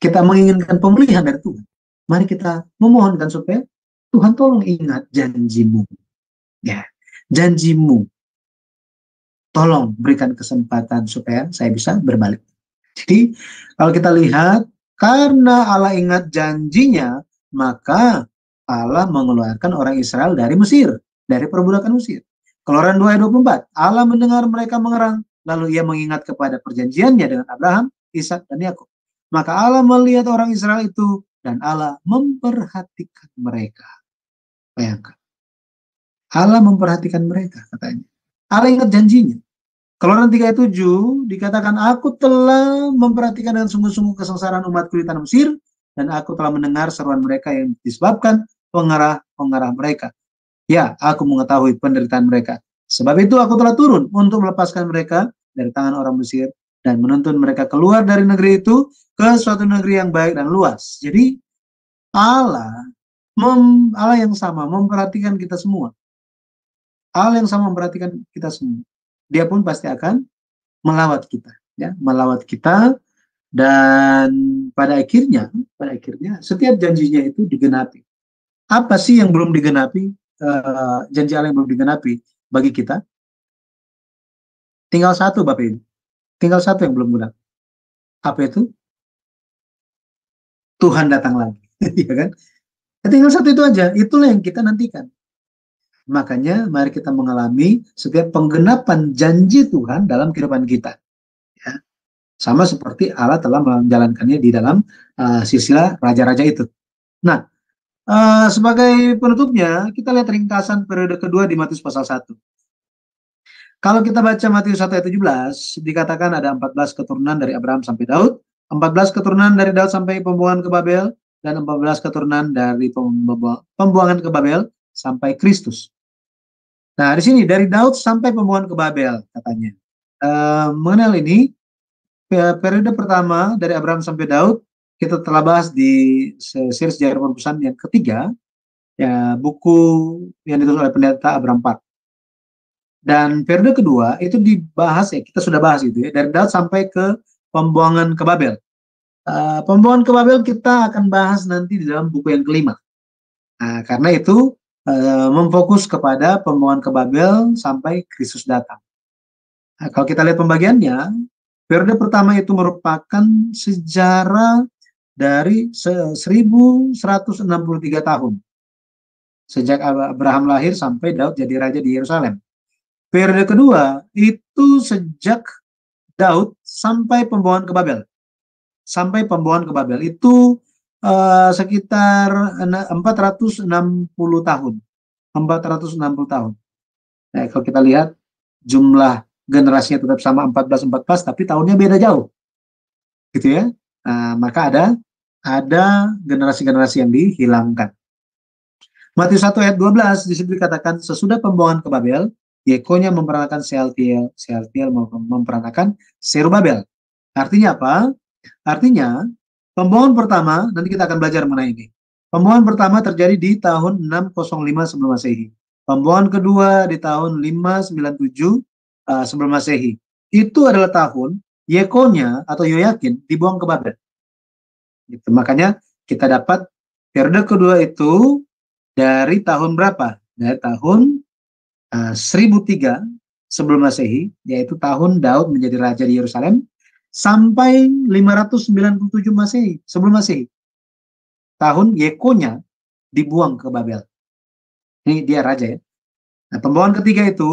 kita menginginkan pemulihan dari Tuhan, mari kita memohonkan supaya Tuhan tolong ingat janjimu, ya, janjimu, tolong berikan kesempatan supaya saya bisa berbalik. Jadi kalau kita lihat, karena Allah ingat janjinya, maka Allah mengeluarkan orang Israel dari Mesir, dari perbudakan Mesir. Keluaran 2 ayat 24, Allah mendengar mereka mengerang, lalu ia mengingat kepada perjanjiannya dengan Abraham, Ishak, dan Yakub. Maka Allah melihat orang Israel itu, dan Allah memperhatikan mereka. Bayangkan. Allah memperhatikan mereka, katanya. Allah ingat janjinya. Keluaran 3 ayat 7 dikatakan, aku telah memperhatikan dengan sungguh-sungguh kesengsaraan umatku di tanah Mesir, dan aku telah mendengar seruan mereka yang disebabkan pengarah-pengarah mereka. Ya, aku mengetahui penderitaan mereka. Sebab itu aku telah turun untuk melepaskan mereka dari tangan orang Mesir dan menuntun mereka keluar dari negeri itu ke suatu negeri yang baik dan luas. Jadi Allah yang sama memperhatikan kita semua. Allah yang sama memperhatikan kita semua. Dia pun pasti akan melawat kita, ya, melawat kita, dan pada akhirnya setiap janjinya itu digenapi. Apa sih yang belum digenapi? Janji Allah yang belum digenapi bagi kita? Tinggal satu, Bapak Ibu. Tinggal satu yang belum genap. Apa itu? Tuhan datang lagi, ya kan? Tinggal satu itu aja. Itulah yang kita nantikan. Makanya mari kita mengalami setiap penggenapan janji Tuhan dalam kehidupan kita. Ya. Sama seperti Allah telah menjalankannya di dalam silsilah raja-raja itu. Nah, sebagai penutupnya, kita lihat ringkasan periode kedua di Matius pasal 1. Kalau kita baca Matius 1 ayat 17, dikatakan ada 14 keturunan dari Abraham sampai Daud, 14 keturunan dari Daud sampai pembuangan ke Babel, dan 14 keturunan dari pembuangan ke Babel sampai Kristus. Nah, di sini dari Daud sampai pembuangan ke Babel katanya. Mengenai hal ini, periode pertama dari Abraham sampai Daud kita telah bahas di seri sejarah penebusan yang ketiga, ya, buku yang ditulis oleh pendeta Abraham Park. Dan periode kedua itu dibahas, ya kita sudah bahas itu ya, dari Daud sampai ke pembuangan ke Babel. Pembuangan ke Babel kita akan bahas nanti di dalam buku yang kelima. Nah, karena itu memfokus kepada pembuangan ke Babel sampai Kristus datang. Nah, kalau kita lihat pembagiannya, periode pertama itu merupakan sejarah dari 1163 tahun. Sejak Abraham lahir sampai Daud jadi raja di Yerusalem. Periode kedua itu sejak Daud sampai pembuangan ke Babel. Sampai pembuangan ke Babel itu sekitar 460 tahun. 460 tahun. Nah, kalau kita lihat jumlah generasinya tetap sama 14 tapi tahunnya beda jauh. Gitu ya. Maka ada generasi-generasi yang dihilangkan. Matius 1 ayat 12 di situ dikatakan sesudah pembuangan ke Babel, Yekonya memperanakan Sealtiel memperanakan Serubabel. Artinya apa? Artinya pembuangan pertama, nanti kita akan belajar mengenai ini. Pembuangan pertama terjadi di tahun 605 sebelum Masehi. Pembuangan kedua di tahun 597 sebelum Masehi. Itu adalah tahun Yekonya atau Yoyakin dibuang ke Babel. Gitu. Makanya kita dapat periode kedua itu dari tahun berapa? Dari tahun 1003 sebelum Masehi, yaitu tahun Daud menjadi raja di Yerusalem, sampai 597 Masehi, sebelum Masehi. Tahun Yekonya dibuang ke Babel. Ini dia raja ya. Nah, pembuangan ketiga itu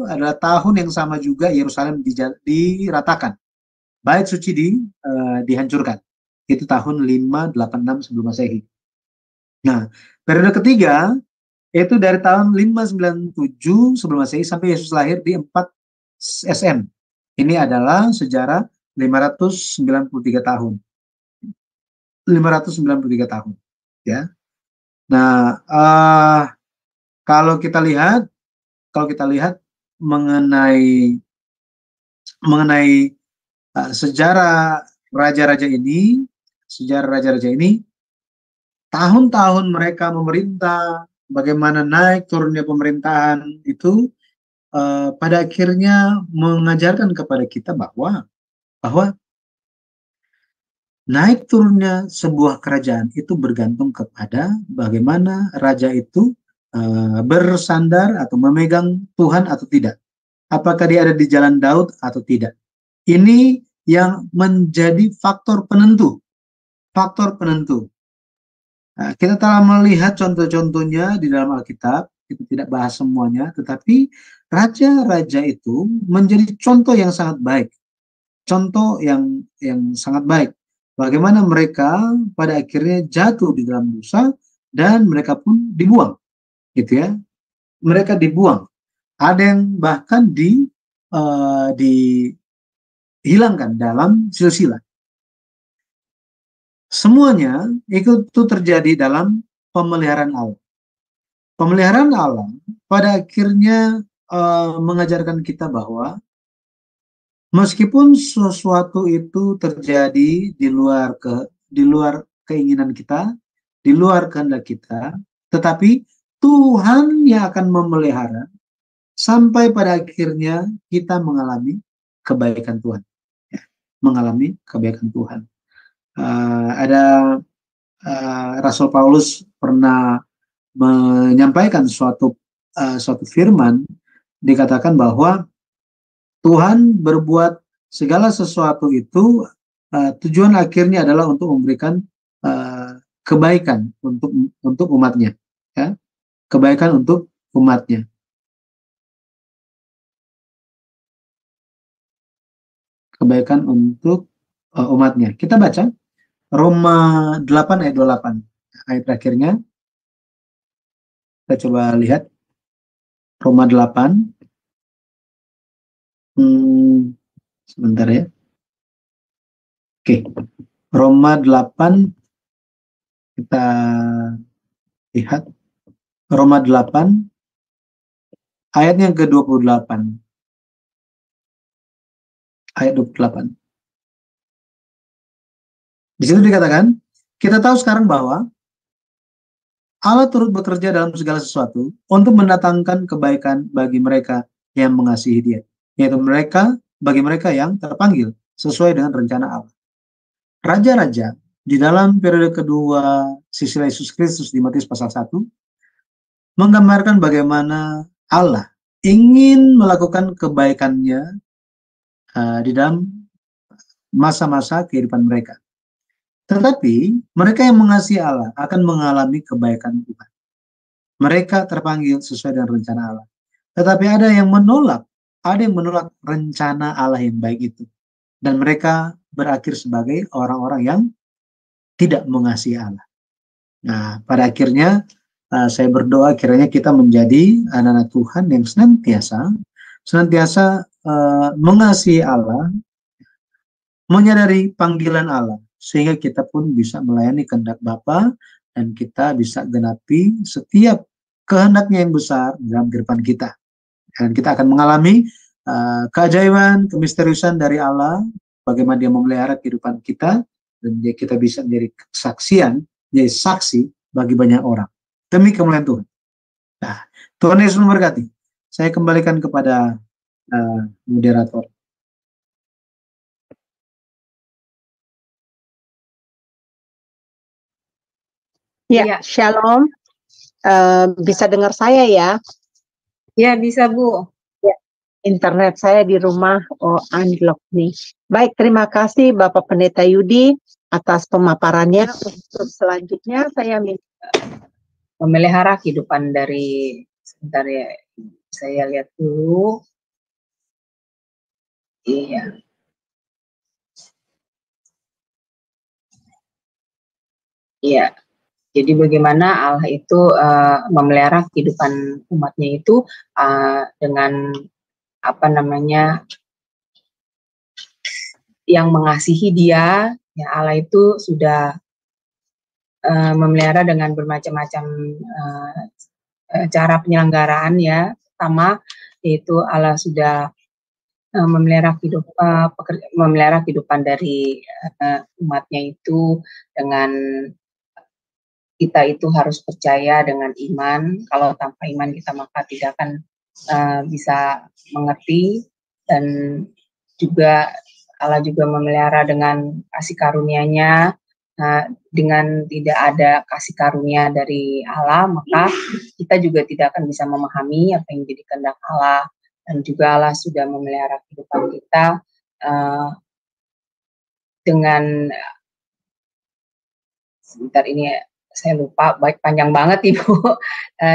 adalah tahun yang sama juga Yerusalem diratakan. Bait suci dihancurkan. Itu tahun 586 sebelum Masehi. Nah, periode ketiga itu dari tahun 597 sebelum Masehi sampai Yesus lahir di 4 SM. Ini adalah sejarah 593 tahun. 593 tahun. Ya. Nah, kalau kita lihat mengenai sejarah raja-raja ini, tahun-tahun mereka memerintah, bagaimana naik turunnya pemerintahan itu pada akhirnya mengajarkan kepada kita bahwa naik turunnya sebuah kerajaan itu bergantung kepada bagaimana raja itu bersandar atau memegang Tuhan atau tidak. Apakah dia ada di jalan Daud atau tidak. Ini yang menjadi faktor penentu. Faktor penentu. Nah, kita telah melihat contoh-contohnya di dalam Alkitab, kita tidak bahas semuanya, tetapi raja-raja itu menjadi contoh yang sangat baik. Contoh yang sangat baik. Bagaimana mereka pada akhirnya jatuh di dalam dosa dan mereka pun dibuang. Gitu ya. Mereka dibuang. Ada yang bahkan dihilangkan dalam silsilah. Semuanya itu terjadi dalam pemeliharaan Allah. Pemeliharaan Allah pada akhirnya mengajarkan kita bahwa meskipun sesuatu itu terjadi di luar keinginan kita, di luar kehendak kita, tetapi Tuhan yang akan memelihara sampai pada akhirnya kita mengalami kebaikan Tuhan. Ya, mengalami kebaikan Tuhan. Ada Rasul Paulus pernah menyampaikan suatu firman, dikatakan bahwa Tuhan berbuat segala sesuatu itu tujuan akhirnya adalah untuk memberikan kebaikan untuk umatnya, ya, kebaikan untuk umatnya. Kebaikan untuk umatnya. Kita baca Roma 8 ayat 28. Ayat terakhirnya. Kita coba lihat. Roma 8. Sebentar ya. Oke. Roma 8. Kita lihat Roma 8 ayatnya ke-28. Ayat 28. Di situ dikatakan, kita tahu sekarang bahwa Allah turut bekerja dalam segala sesuatu untuk mendatangkan kebaikan bagi mereka yang mengasihi Dia, yaitu bagi mereka yang terpanggil sesuai dengan rencana Allah. Raja-raja di dalam periode kedua sisi Yesus Kristus di Matius pasal 1 menggambarkan bagaimana Allah ingin melakukan kebaikannya di dalam masa-masa kehidupan mereka. Tetapi mereka yang mengasihi Allah akan mengalami kebaikan Tuhan. Mereka terpanggil sesuai dengan rencana Allah. Tetapi ada yang menolak rencana Allah yang baik itu. Dan mereka berakhir sebagai orang-orang yang tidak mengasihi Allah. Nah, pada akhirnya saya berdoa kiranya kita menjadi anak-anak Tuhan yang senantiasa mengasihi Allah, menyadari panggilan Allah, sehingga kita pun bisa melayani kehendak Bapa dan kita bisa genapi setiap kehendaknya yang besar dalam kehidupan kita. Dan kita akan mengalami keajaiban, kemisteriusan dari Allah, bagaimana Dia memelihara kehidupan kita, dan kita bisa menjadi kesaksian, menjadi saksi bagi banyak orang. Demi kemuliaan Tuhan. Nah, Tuhan Yesus memberkati. Saya kembalikan kepada moderator. Ya, Shalom. Bisa dengar saya ya? Ya, bisa Bu. Ya, internet saya di rumah unlock nih. Baik, terima kasih Bapak Pendeta Yudi atas pemaparannya. Untuk selanjutnya saya minta memelihara kehidupan dari, sebentar ya, saya lihat dulu. Iya. Iya. Jadi bagaimana Allah itu memelihara kehidupan umatnya itu dengan yang mengasihi Dia. Ya, Allah itu sudah memelihara dengan bermacam-macam cara penyelenggaraan ya. Pertama yaitu Allah sudah memelihara kehidupan dari umatnya itu dengan kita itu harus percaya dengan iman. Kalau tanpa iman kita maka tidak akan bisa mengerti, dan juga Allah juga memelihara dengan kasih karunia-Nya. Dengan tidak ada kasih karunia dari Allah, maka kita juga tidak akan bisa memahami apa yang jadi kehendak Allah. Dan juga Allah sudah memelihara kehidupan kita dengan, sebentar ini saya lupa, baik panjang banget Ibu,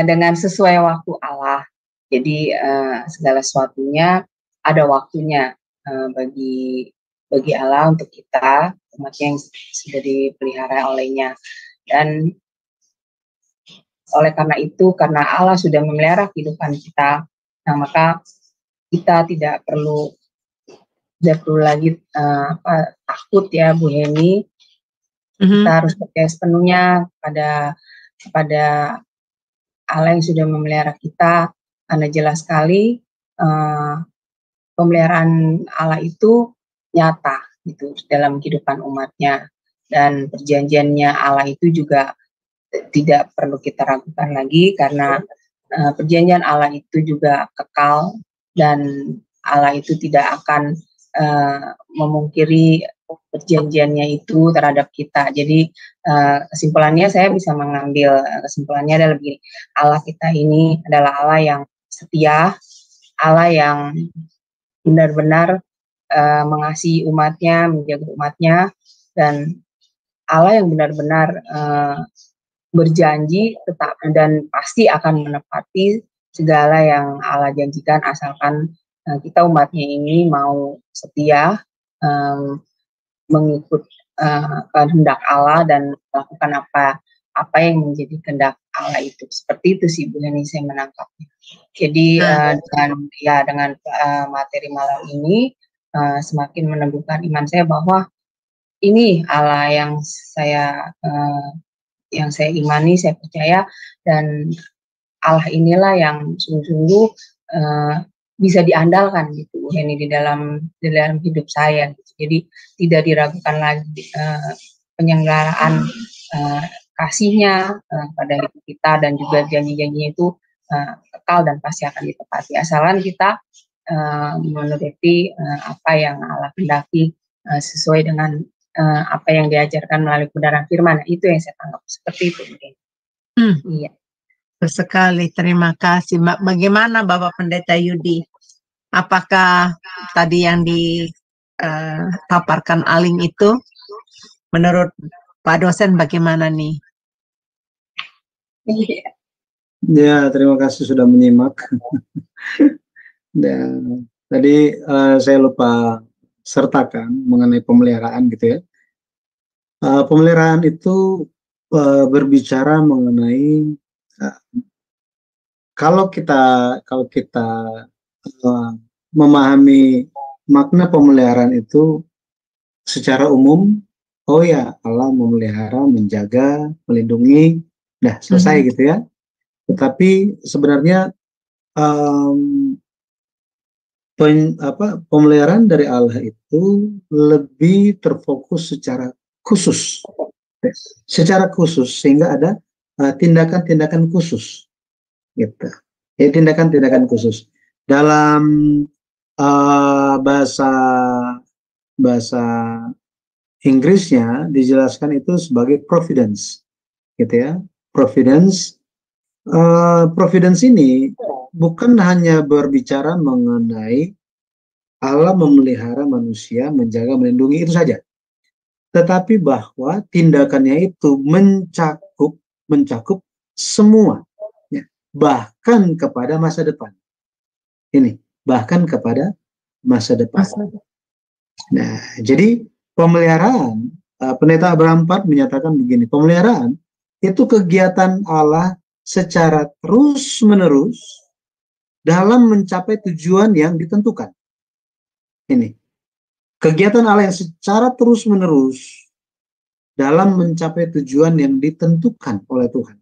dengan sesuai waktu Allah. Jadi segala sesuatunya ada waktunya bagi Allah untuk kita, umatnya yang sudah dipelihara olehnya. Dan oleh karena itu, karena Allah sudah memelihara kehidupan kita, nah maka kita tidak perlu lagi takut ya Bu Heni. Kita harus percaya sepenuhnya kepada Allah yang sudah memelihara kita, karena jelas sekali pemeliharaan Allah itu nyata gitu dalam kehidupan umatnya, dan perjanjiannya Allah itu juga tidak perlu kita ragukan lagi, karena perjanjian Allah itu juga kekal dan Allah itu tidak akan memungkiri perjanjiannya itu terhadap kita. Jadi kesimpulannya saya bisa mengambil kesimpulannya adalah begini, Allah kita ini adalah Allah yang setia, Allah yang benar-benar mengasihi umatnya, menjaga umatnya, dan Allah yang benar-benar berjanji tetap dan pasti akan menepati segala yang Allah janjikan, asalkan kita umatnya ini mau setia mengikut kehendak Allah dan melakukan apa yang menjadi kehendak Allah itu. Seperti itu sih Bu Heni, saya menangkapnya. Jadi dengan materi malam ini semakin meneguhkan iman saya bahwa ini Allah yang saya yang saya imani, saya percaya, dan Allah inilah yang sungguh-sungguh bisa diandalkan gitu, ini di dalam hidup saya. Gitu. Jadi tidak diragukan lagi penyelenggaraan kasihnya pada hidup kita, dan juga janji-janjinya itu kekal dan pasti akan ditepati. Asalkan kita menuruti apa yang Allah kendaki sesuai dengan apa yang diajarkan melalui kebenaran firman. Itu yang saya tangkap seperti itu. Iya. Sekali, terima kasih. Bagaimana Bapak Pendeta Yudi? Apakah tadi yang dipaparkan Aling itu menurut Pak dosen bagaimana nih? Ya, terima kasih sudah menyimak. Dan tadi saya lupa sertakan mengenai pemeliharaan gitu ya. Pemeliharaan itu berbicara mengenai kalau kita memahami makna pemeliharaan itu secara umum, oh ya, Allah memelihara, menjaga, melindungi, dah selesai gitu ya. Tetapi sebenarnya pemeliharaan dari Allah itu lebih terfokus secara khusus, sehingga ada tindakan-tindakan khusus, gitu. Ya, tindakan-tindakan khusus dalam bahasa Inggrisnya dijelaskan itu sebagai providence, gitu ya. Providence ini bukan hanya berbicara mengenai Allah memelihara manusia, menjaga, melindungi itu saja, tetapi bahwa tindakannya itu mencakup semua, ya, bahkan kepada masa depan. Ini bahkan kepada masa depan. Nah, jadi pemeliharaan, Pendeta Abraham IV menyatakan begini, pemeliharaan itu kegiatan Allah secara terus-menerus dalam mencapai tujuan yang ditentukan. Ini kegiatan Allah yang secara terus-menerus dalam mencapai tujuan yang ditentukan oleh Tuhan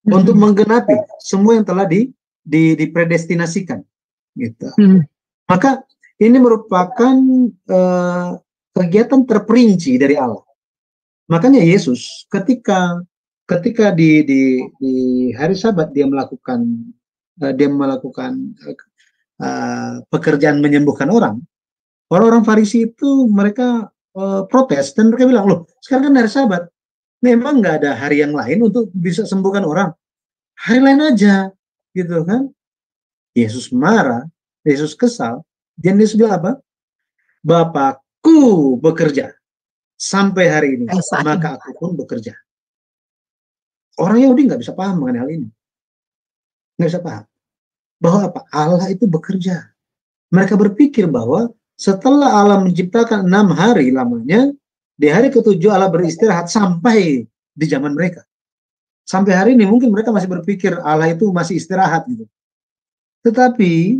untuk menggenapi semua yang telah dipredestinasikan, gitu. Maka ini merupakan kegiatan terperinci dari Allah. Makanya Yesus ketika di hari Sabat dia melakukan pekerjaan menyembuhkan orang. Orang-orang Farisi itu mereka protes dan mereka bilang, loh, sekarang kan hari Sabat, memang nggak ada hari yang lain untuk bisa sembuhkan orang, hari lain aja, gitu kan? Yesus marah, Yesus kesal, dan Yesus bilang apa? Bapakku bekerja sampai hari ini, maka aku pun bekerja. Orang Yahudi nggak bisa paham mengenai hal ini, nggak bisa paham bahwa apa? Allah itu bekerja. Mereka berpikir bahwa setelah Allah menciptakan 6 hari lamanya, di hari ke-7 Allah beristirahat sampai di zaman mereka. Sampai hari ini mungkin mereka masih berpikir Allah itu masih istirahat gitu. Tetapi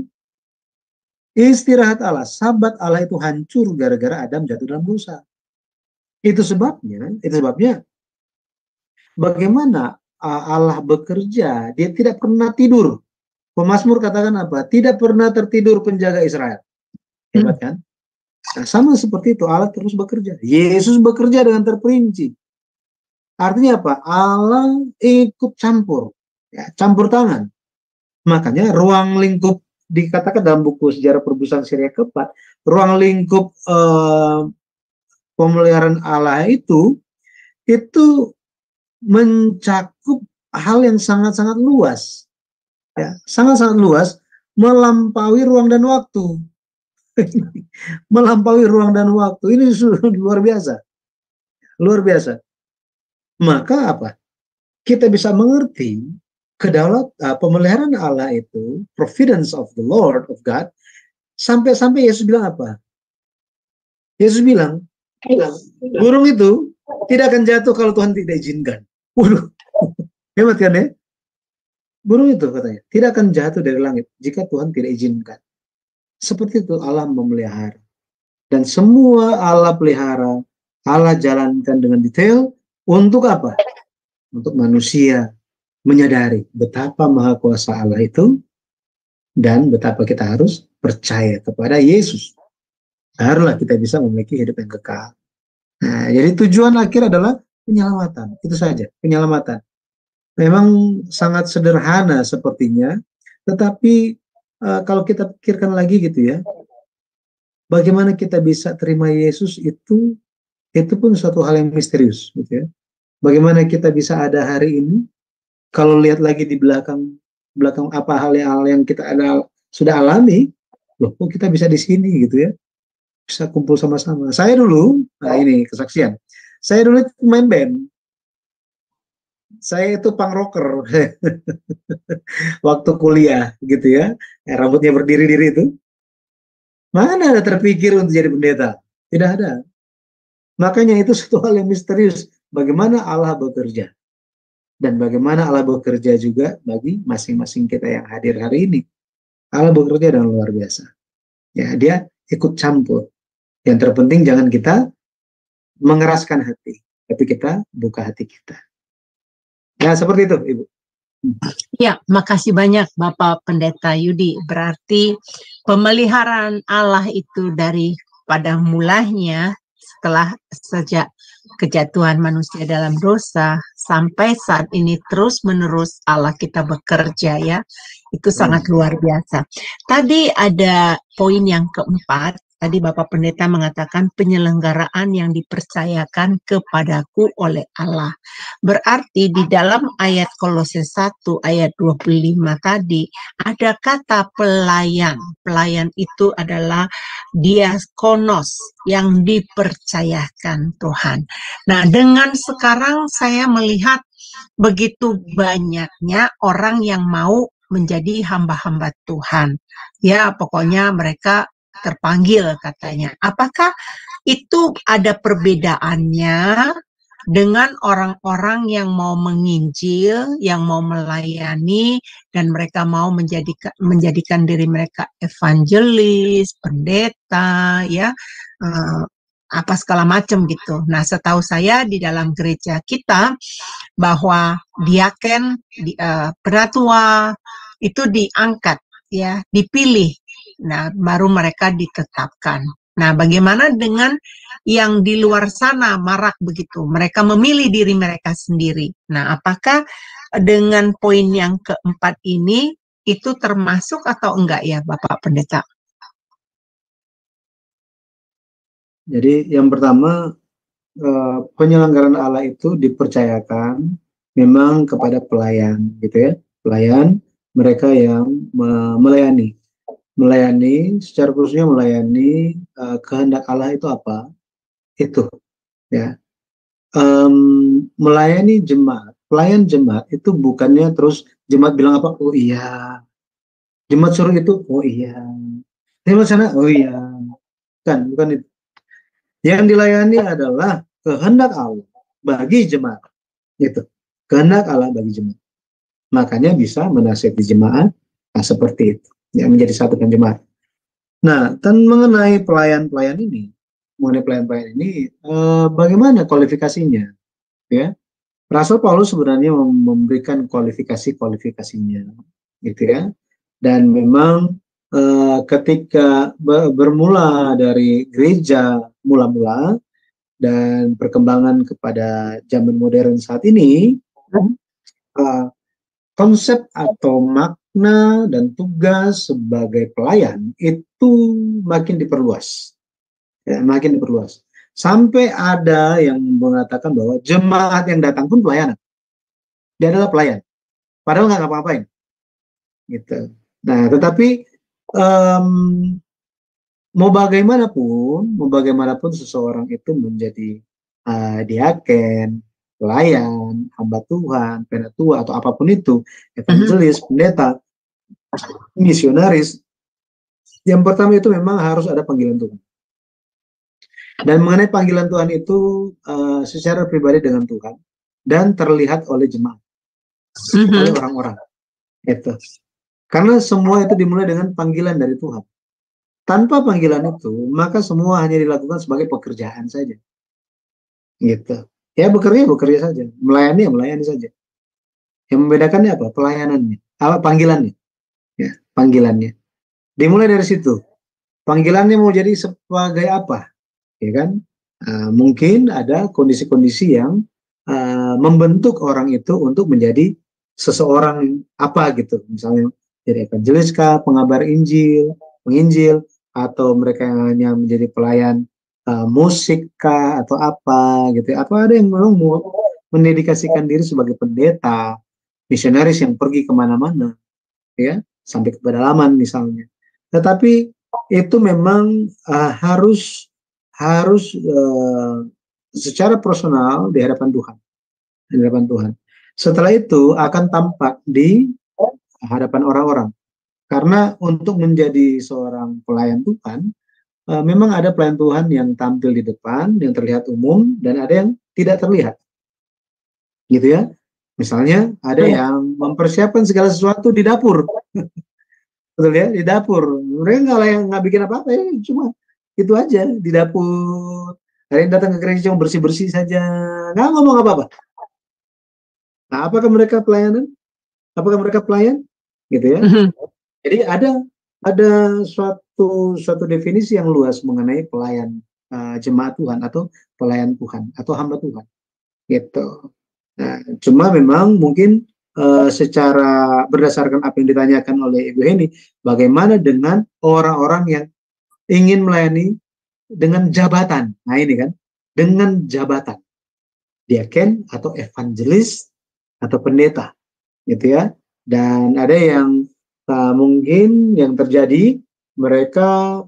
istirahat Allah, Sabat Allah itu hancur gara-gara Adam jatuh dalam dosa. Itu sebabnya bagaimana Allah bekerja, dia tidak pernah tidur. Pemazmur katakan apa? Tidak pernah tertidur penjaga Israel. Hebat kan? Nah, sama seperti itu Allah terus bekerja. Yesus bekerja dengan terperinci. Artinya apa? Allah ikut campur, ya, campur tangan. Makanya ruang lingkup dikatakan dalam buku Sejarah Perbudakan Syria keempat, ruang lingkup pemeliharaan Allah itu mencakup hal yang sangat-sangat luas, ya, sangat-sangat luas, melampaui ruang dan waktu. Melampaui ruang dan waktu ini luar biasa, luar biasa. Maka apa? Kita bisa mengerti kedaulatan pemeliharaan Allah itu, providence of the Lord of God, sampai Yesus bilang apa? Yesus bilang, burung itu tidak akan jatuh kalau Tuhan tidak izinkan. Waduh, hebat kan ya? Burung itu katanya tidak akan jatuh dari langit jika Tuhan tidak izinkan. Seperti itu Allah memelihara. Dan semua Allah pelihara, Allah jalankan dengan detail untuk apa? untuk manusia menyadari betapa maha kuasa Allah itu dan betapa kita harus percaya kepada Yesus. Barulah kita bisa memiliki hidup yang kekal. Nah, jadi tujuan akhir adalah penyelamatan. Itu saja, penyelamatan. Memang sangat sederhana sepertinya, tetapi kalau kita pikirkan lagi gitu ya, bagaimana kita bisa terima Yesus itu pun suatu hal yang misterius gitu ya. Bagaimana kita bisa ada hari ini, kalau lihat lagi di belakang apa hal yang kita sudah alami, loh kok kita bisa di sini gitu ya, bisa kumpul sama-sama. Saya dulu, nah ini kesaksian, saya dulu main band, saya itu punk rocker waktu kuliah gitu ya, rambutnya berdiri-diri itu, mana ada terpikir untuk jadi pendeta, tidak ada. Makanya itu suatu hal yang misterius, bagaimana Allah bekerja. Dan bagaimana Allah bekerja juga bagi masing-masing kita yang hadir hari ini. Allah bekerja dengan luar biasa. Ya, dia ikut campur. Yang terpenting jangan kita mengeraskan hati, tapi kita buka hati kita. Ya, seperti itu, Ibu. Ya, makasih banyak Bapak Pendeta Yudi. Berarti pemeliharaan Allah itu dari pada mulanya sejak kejatuhan manusia dalam dosa sampai saat ini terus menerus Allah kita bekerja ya, itu sangat luar biasa. Tadi ada poin yang keempat, tadi Bapak Pendeta mengatakan penyelenggaraan yang dipercayakan kepadaku oleh Allah. Berarti di dalam ayat Kolose 1 ayat 25 tadi ada kata pelayan. Pelayan itu adalah diakonos yang dipercayakan Tuhan. Nah, dengan sekarang saya melihat begitu banyaknya orang yang mau menjadi hamba-hamba Tuhan. Ya, pokoknya mereka terpanggil katanya. Apakah itu ada perbedaannya dengan orang-orang yang mau menginjil, yang mau melayani, dan mereka mau menjadikan diri mereka evangelis, pendeta, ya, apa segala macam gitu. Nah, setahu saya di dalam gereja kita bahwa diaken, penatua itu diangkat, ya, dipilih. Nah, baru mereka ditetapkan. Nah, bagaimana dengan yang di luar sana marak begitu? Mereka memilih diri mereka sendiri. Nah, apakah dengan poin yang keempat ini itu termasuk atau enggak ya, Bapak Pendeta? Jadi yang pertama, penyelenggaraan Allah itu dipercayakan memang kepada pelayan, gitu ya. Pelayan, mereka yang melayani. Melayani, secara khususnya melayani kehendak Allah itu apa? Itu, ya. Melayani jemaat, pelayan jemaat itu bukannya terus jemaat bilang apa? Oh iya. Jemaat suruh itu, oh iya. Jemaat sana, oh iya. Bukan itu. Yang dilayani adalah kehendak Allah bagi jemaat. Itu. Kehendak Allah bagi jemaat. Makanya bisa menasihati jemaat seperti itu. Yang menjadi satu dengan jemaat. Nah, dan mengenai pelayan-pelayan ini, bagaimana kualifikasinya? Ya, Rasul Paulus sebenarnya memberikan kualifikasinya, gitu ya. Dan memang ketika bermula dari gereja mula-mula dan perkembangan kepada zaman modern saat ini, konsep atau makna dan tugas sebagai pelayan itu makin diperluas, ya, makin diperluas. Sampai ada yang mengatakan bahwa jemaat yang datang pun pelayanan. Dia adalah pelayan, padahal nggak ngapa-ngapain, gitu. Nah, tetapi mau bagaimanapun seseorang itu menjadi diaken, pelayan, hamba Tuhan, penatua atau apapun itu, evangelis, pendeta, misionaris, yang pertama itu memang harus ada panggilan Tuhan. Dan mengenai panggilan Tuhan itu secara pribadi dengan Tuhan dan terlihat oleh jemaat, oleh orang-orang. Itu. Karena semua itu dimulai dengan panggilan dari Tuhan. Tanpa panggilan itu, maka semua hanya dilakukan sebagai pekerjaan saja. Gitu. Ya bekerja saja, melayani ya melayani saja. Yang membedakannya apa? Pelayanannya, apa panggilannya? Ya, panggilannya. Dimulai dari situ. Panggilannya mau jadi sebagai apa? Ya kan? Mungkin ada kondisi-kondisi yang membentuk orang itu untuk menjadi seseorang apa gitu. Misalnya jadi evangelis kah, pengabar Injil, penginjil, atau mereka yang hanya menjadi pelayan musik kah atau apa gitu. Apa ada yang memang mau mendedikasikan diri sebagai pendeta, misionaris yang pergi kemana-mana, ya, sampai ke pedalaman misalnya. Tetapi itu memang harus secara personal di hadapan Tuhan, di hadapan Tuhan. Setelah itu akan tampak di hadapan orang-orang. Karena untuk menjadi seorang pelayan Tuhan, memang ada pelayan Tuhan yang tampil di depan, yang terlihat umum, dan ada yang tidak terlihat. Gitu ya. Misalnya ada yang mempersiapkan segala sesuatu di dapur. Betul ya, di dapur. Mereka nggak bikin apa-apa ya, cuma itu aja di dapur. Ada yang datang ke gereja cuma bersih-bersih saja, nggak ngomong apa-apa. Nah, apakah mereka pelayanan? Apakah mereka pelayan? Gitu ya. Jadi ada suatu definisi yang luas mengenai pelayan jemaat Tuhan atau pelayan Tuhan atau hamba Tuhan. Gitu. Nah, cuma memang mungkin secara berdasarkan apa yang ditanyakan oleh Ibu Heni, bagaimana dengan orang-orang yang ingin melayani dengan jabatan? Nah ini kan, dengan jabatan, diaken atau evangelis atau pendeta, gitu ya. Dan ada yang mungkin yang terjadi mereka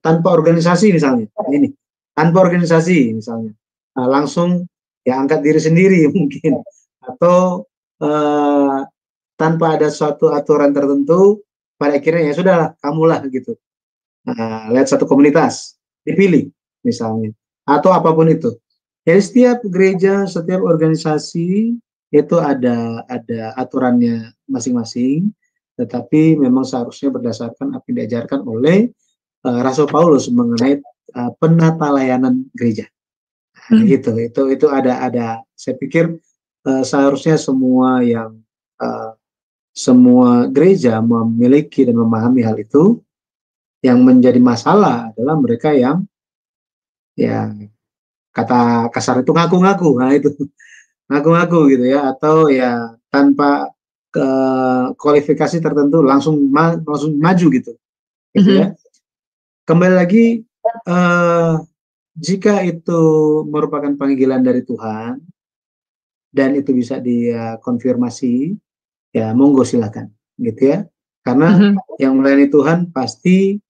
tanpa organisasi misalnya, ini tanpa organisasi misalnya, langsung ya angkat diri sendiri mungkin, atau tanpa ada suatu aturan tertentu, pada akhirnya ya sudahlah kamulah gitu. Lihat satu komunitas dipilih misalnya, atau apapun itu. Jadi setiap gereja, setiap organisasi itu ada aturannya masing-masing, tetapi memang seharusnya berdasarkan apa yang diajarkan oleh Rasul Paulus mengenai penata layanan gereja. Gitu, itu ada. Saya pikir seharusnya semua gereja memiliki dan memahami hal itu. Yang menjadi masalah adalah mereka yang ya kata kasar itu ngaku-ngaku, nah itu ngaku-ngaku gitu ya, atau ya tanpa kualifikasi tertentu langsung maju gitu ya. Kembali lagi, jika itu merupakan panggilan dari Tuhan dan itu bisa dikonfirmasi, ya monggo silakan gitu ya. Karena yang melayani Tuhan pasti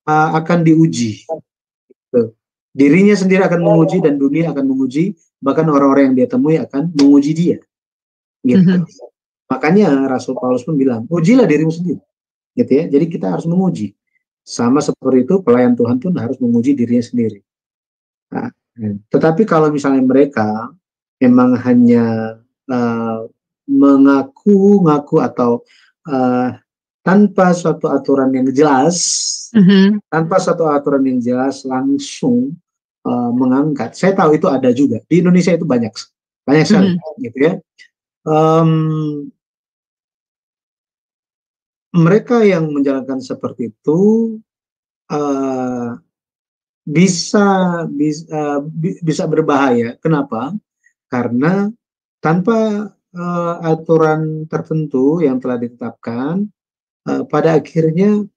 akan diuji. Dirinya sendiri akan menguji dan dunia akan menguji, bahkan orang-orang yang dia temui akan menguji dia. Gitu. Makanya Rasul Paulus pun bilang, ujilah dirimu sendiri. Gitu ya. Jadi kita harus menguji. Sama seperti itu pelayan Tuhan pun harus menguji dirinya sendiri. Nah, tetapi kalau misalnya mereka memang hanya mengaku-ngaku atau tanpa suatu aturan yang jelas, langsung mengangkat. Saya tahu itu ada juga di Indonesia, itu banyak sekali, gitu ya. Mereka yang menjalankan seperti itu bisa berbahaya. Kenapa? Karena tanpa aturan tertentu yang telah ditetapkan, pada akhirnya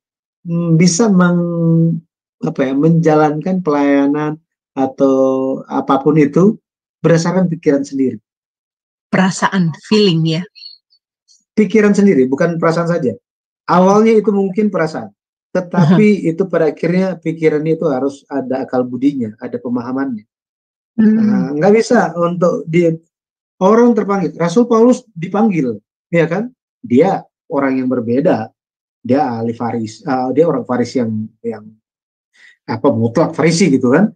bisa menjalankan pelayanan atau apapun itu berdasarkan pikiran sendiri. Perasaan, feeling ya. Pikiran sendiri, bukan perasaan saja. Awalnya itu mungkin perasaan, tetapi itu pada akhirnya pikirannya itu harus ada akal budinya, ada pemahamannya. Nggak bisa untuk orang terpanggil. Rasul Paulus dipanggil, ya kan? Dia orang yang berbeda. Dia ahli Farisi, dia orang Farisi yang mutlak Farisi gitu kan,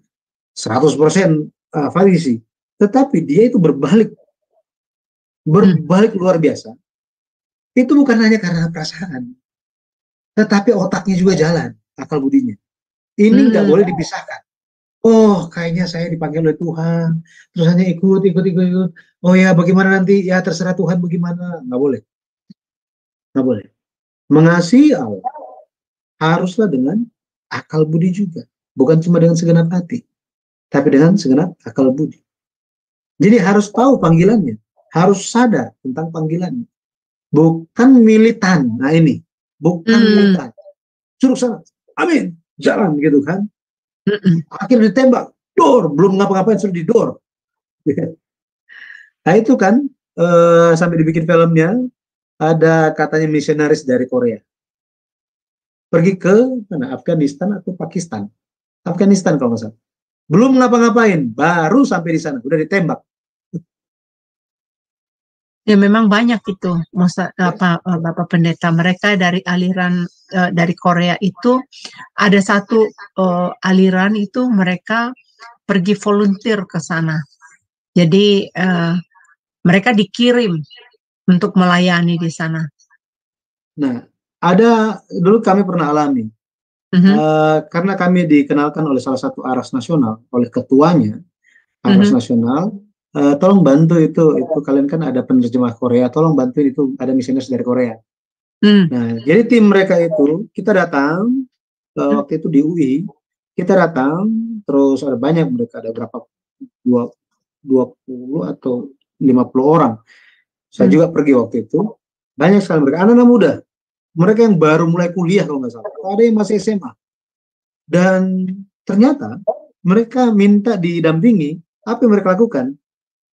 100% Farisi. Tetapi dia itu berbalik luar biasa. Itu bukan hanya karena perasaan, tetapi otaknya juga jalan, akal budinya. Ini nggak boleh dipisahkan. Oh, kayaknya saya dipanggil oleh Tuhan. Terus hanya ikut. Oh ya, bagaimana nanti? Ya terserah Tuhan bagaimana. Nggak boleh. Nggak boleh. Mengasihi Allah haruslah dengan akal budi juga. Bukan cuma dengan segenap hati. Tapi dengan segenap akal budi. Jadi harus tahu panggilannya. Harus sadar tentang panggilannya. Bukan militan. Nah ini. Bukan militan. Suruh sana. Amin. Jalan gitu kan. Akhirnya ditembak. Dor. Belum ngapa-ngapain suruh didor. Nah itu kan sampai dibikin filmnya ada katanya misionaris dari Korea pergi ke mana, Afghanistan atau Pakistan, Afghanistan kalau nggak salah, belum ngapa-ngapain baru sampai di sana udah ditembak. Ya memang banyak itu, Bapak Pendeta, mereka dari aliran dari Korea itu ada satu aliran itu mereka pergi volunteer ke sana. Jadi mereka dikirim untuk melayani di sana. Nah, ada dulu kami pernah alami karena kami dikenalkan oleh salah satu aras nasional, oleh ketuanya aras nasional. Tolong bantu itu kalian kan ada penerjemah Korea, tolong bantu itu ada misionaris dari Korea. Nah, jadi tim mereka itu kita datang waktu itu di UI, kita datang terus ada banyak mereka, ada berapa 20 atau 50 orang. Saya juga pergi waktu itu, banyak sekali mereka anak-anak muda, mereka yang baru mulai kuliah kalau nggak salah, ada yang masih SMA, dan ternyata mereka minta didampingi. Apa yang mereka lakukan?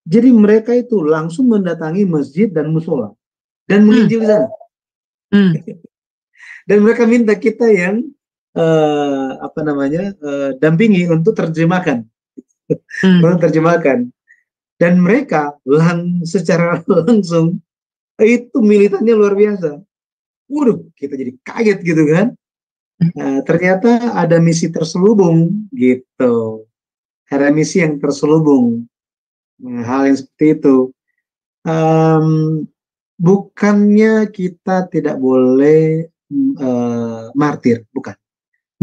Jadi mereka itu langsung mendatangi masjid dan musola dan menginjil di sana. Dan mereka minta kita yang dampingi untuk terjemahkan, untuk terjemahkan. Dan mereka secara langsung itu militannya luar biasa. Waduh, kita jadi kaget gitu kan. Nah, ternyata ada misi terselubung gitu. Ada misi yang terselubung. Nah, hal yang seperti itu. Bukannya kita tidak boleh martir, bukan.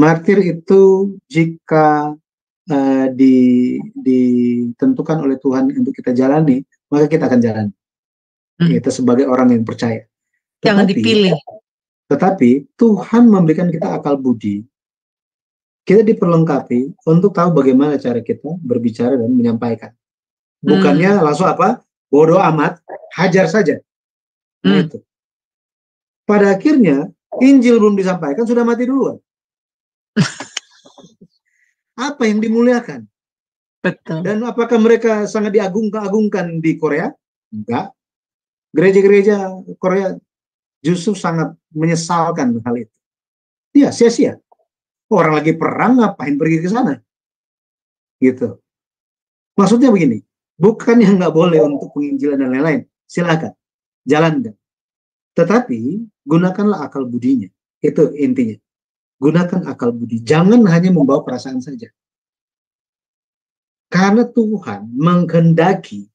Martir itu jika ditentukan oleh Tuhan untuk kita jalani, maka kita akan jalani. Kita sebagai orang yang percaya. Jangan dipilih. Tetapi Tuhan memberikan kita akal budi. Kita diperlengkapi untuk tahu bagaimana cara kita berbicara dan menyampaikan. Bukannya langsung bodoh amat, hajar saja. Nah itu. Pada akhirnya Injil belum disampaikan sudah mati duluan. Apa yang dimuliakan? Betul. Dan apakah mereka sangat diagungkan di Korea? Enggak. Gereja-gereja Korea justru sangat menyesalkan hal itu. Iya, sia-sia. Orang lagi perang, ngapain pergi ke sana? Gitu. Maksudnya begini, bukannya nggak boleh untuk penginjilan dan lain-lain. Silakan, jalankan. Tetapi gunakanlah akal budinya. Itu intinya. Gunakan akal budi. Jangan hanya membawa perasaan saja. Karena Tuhan menghendaki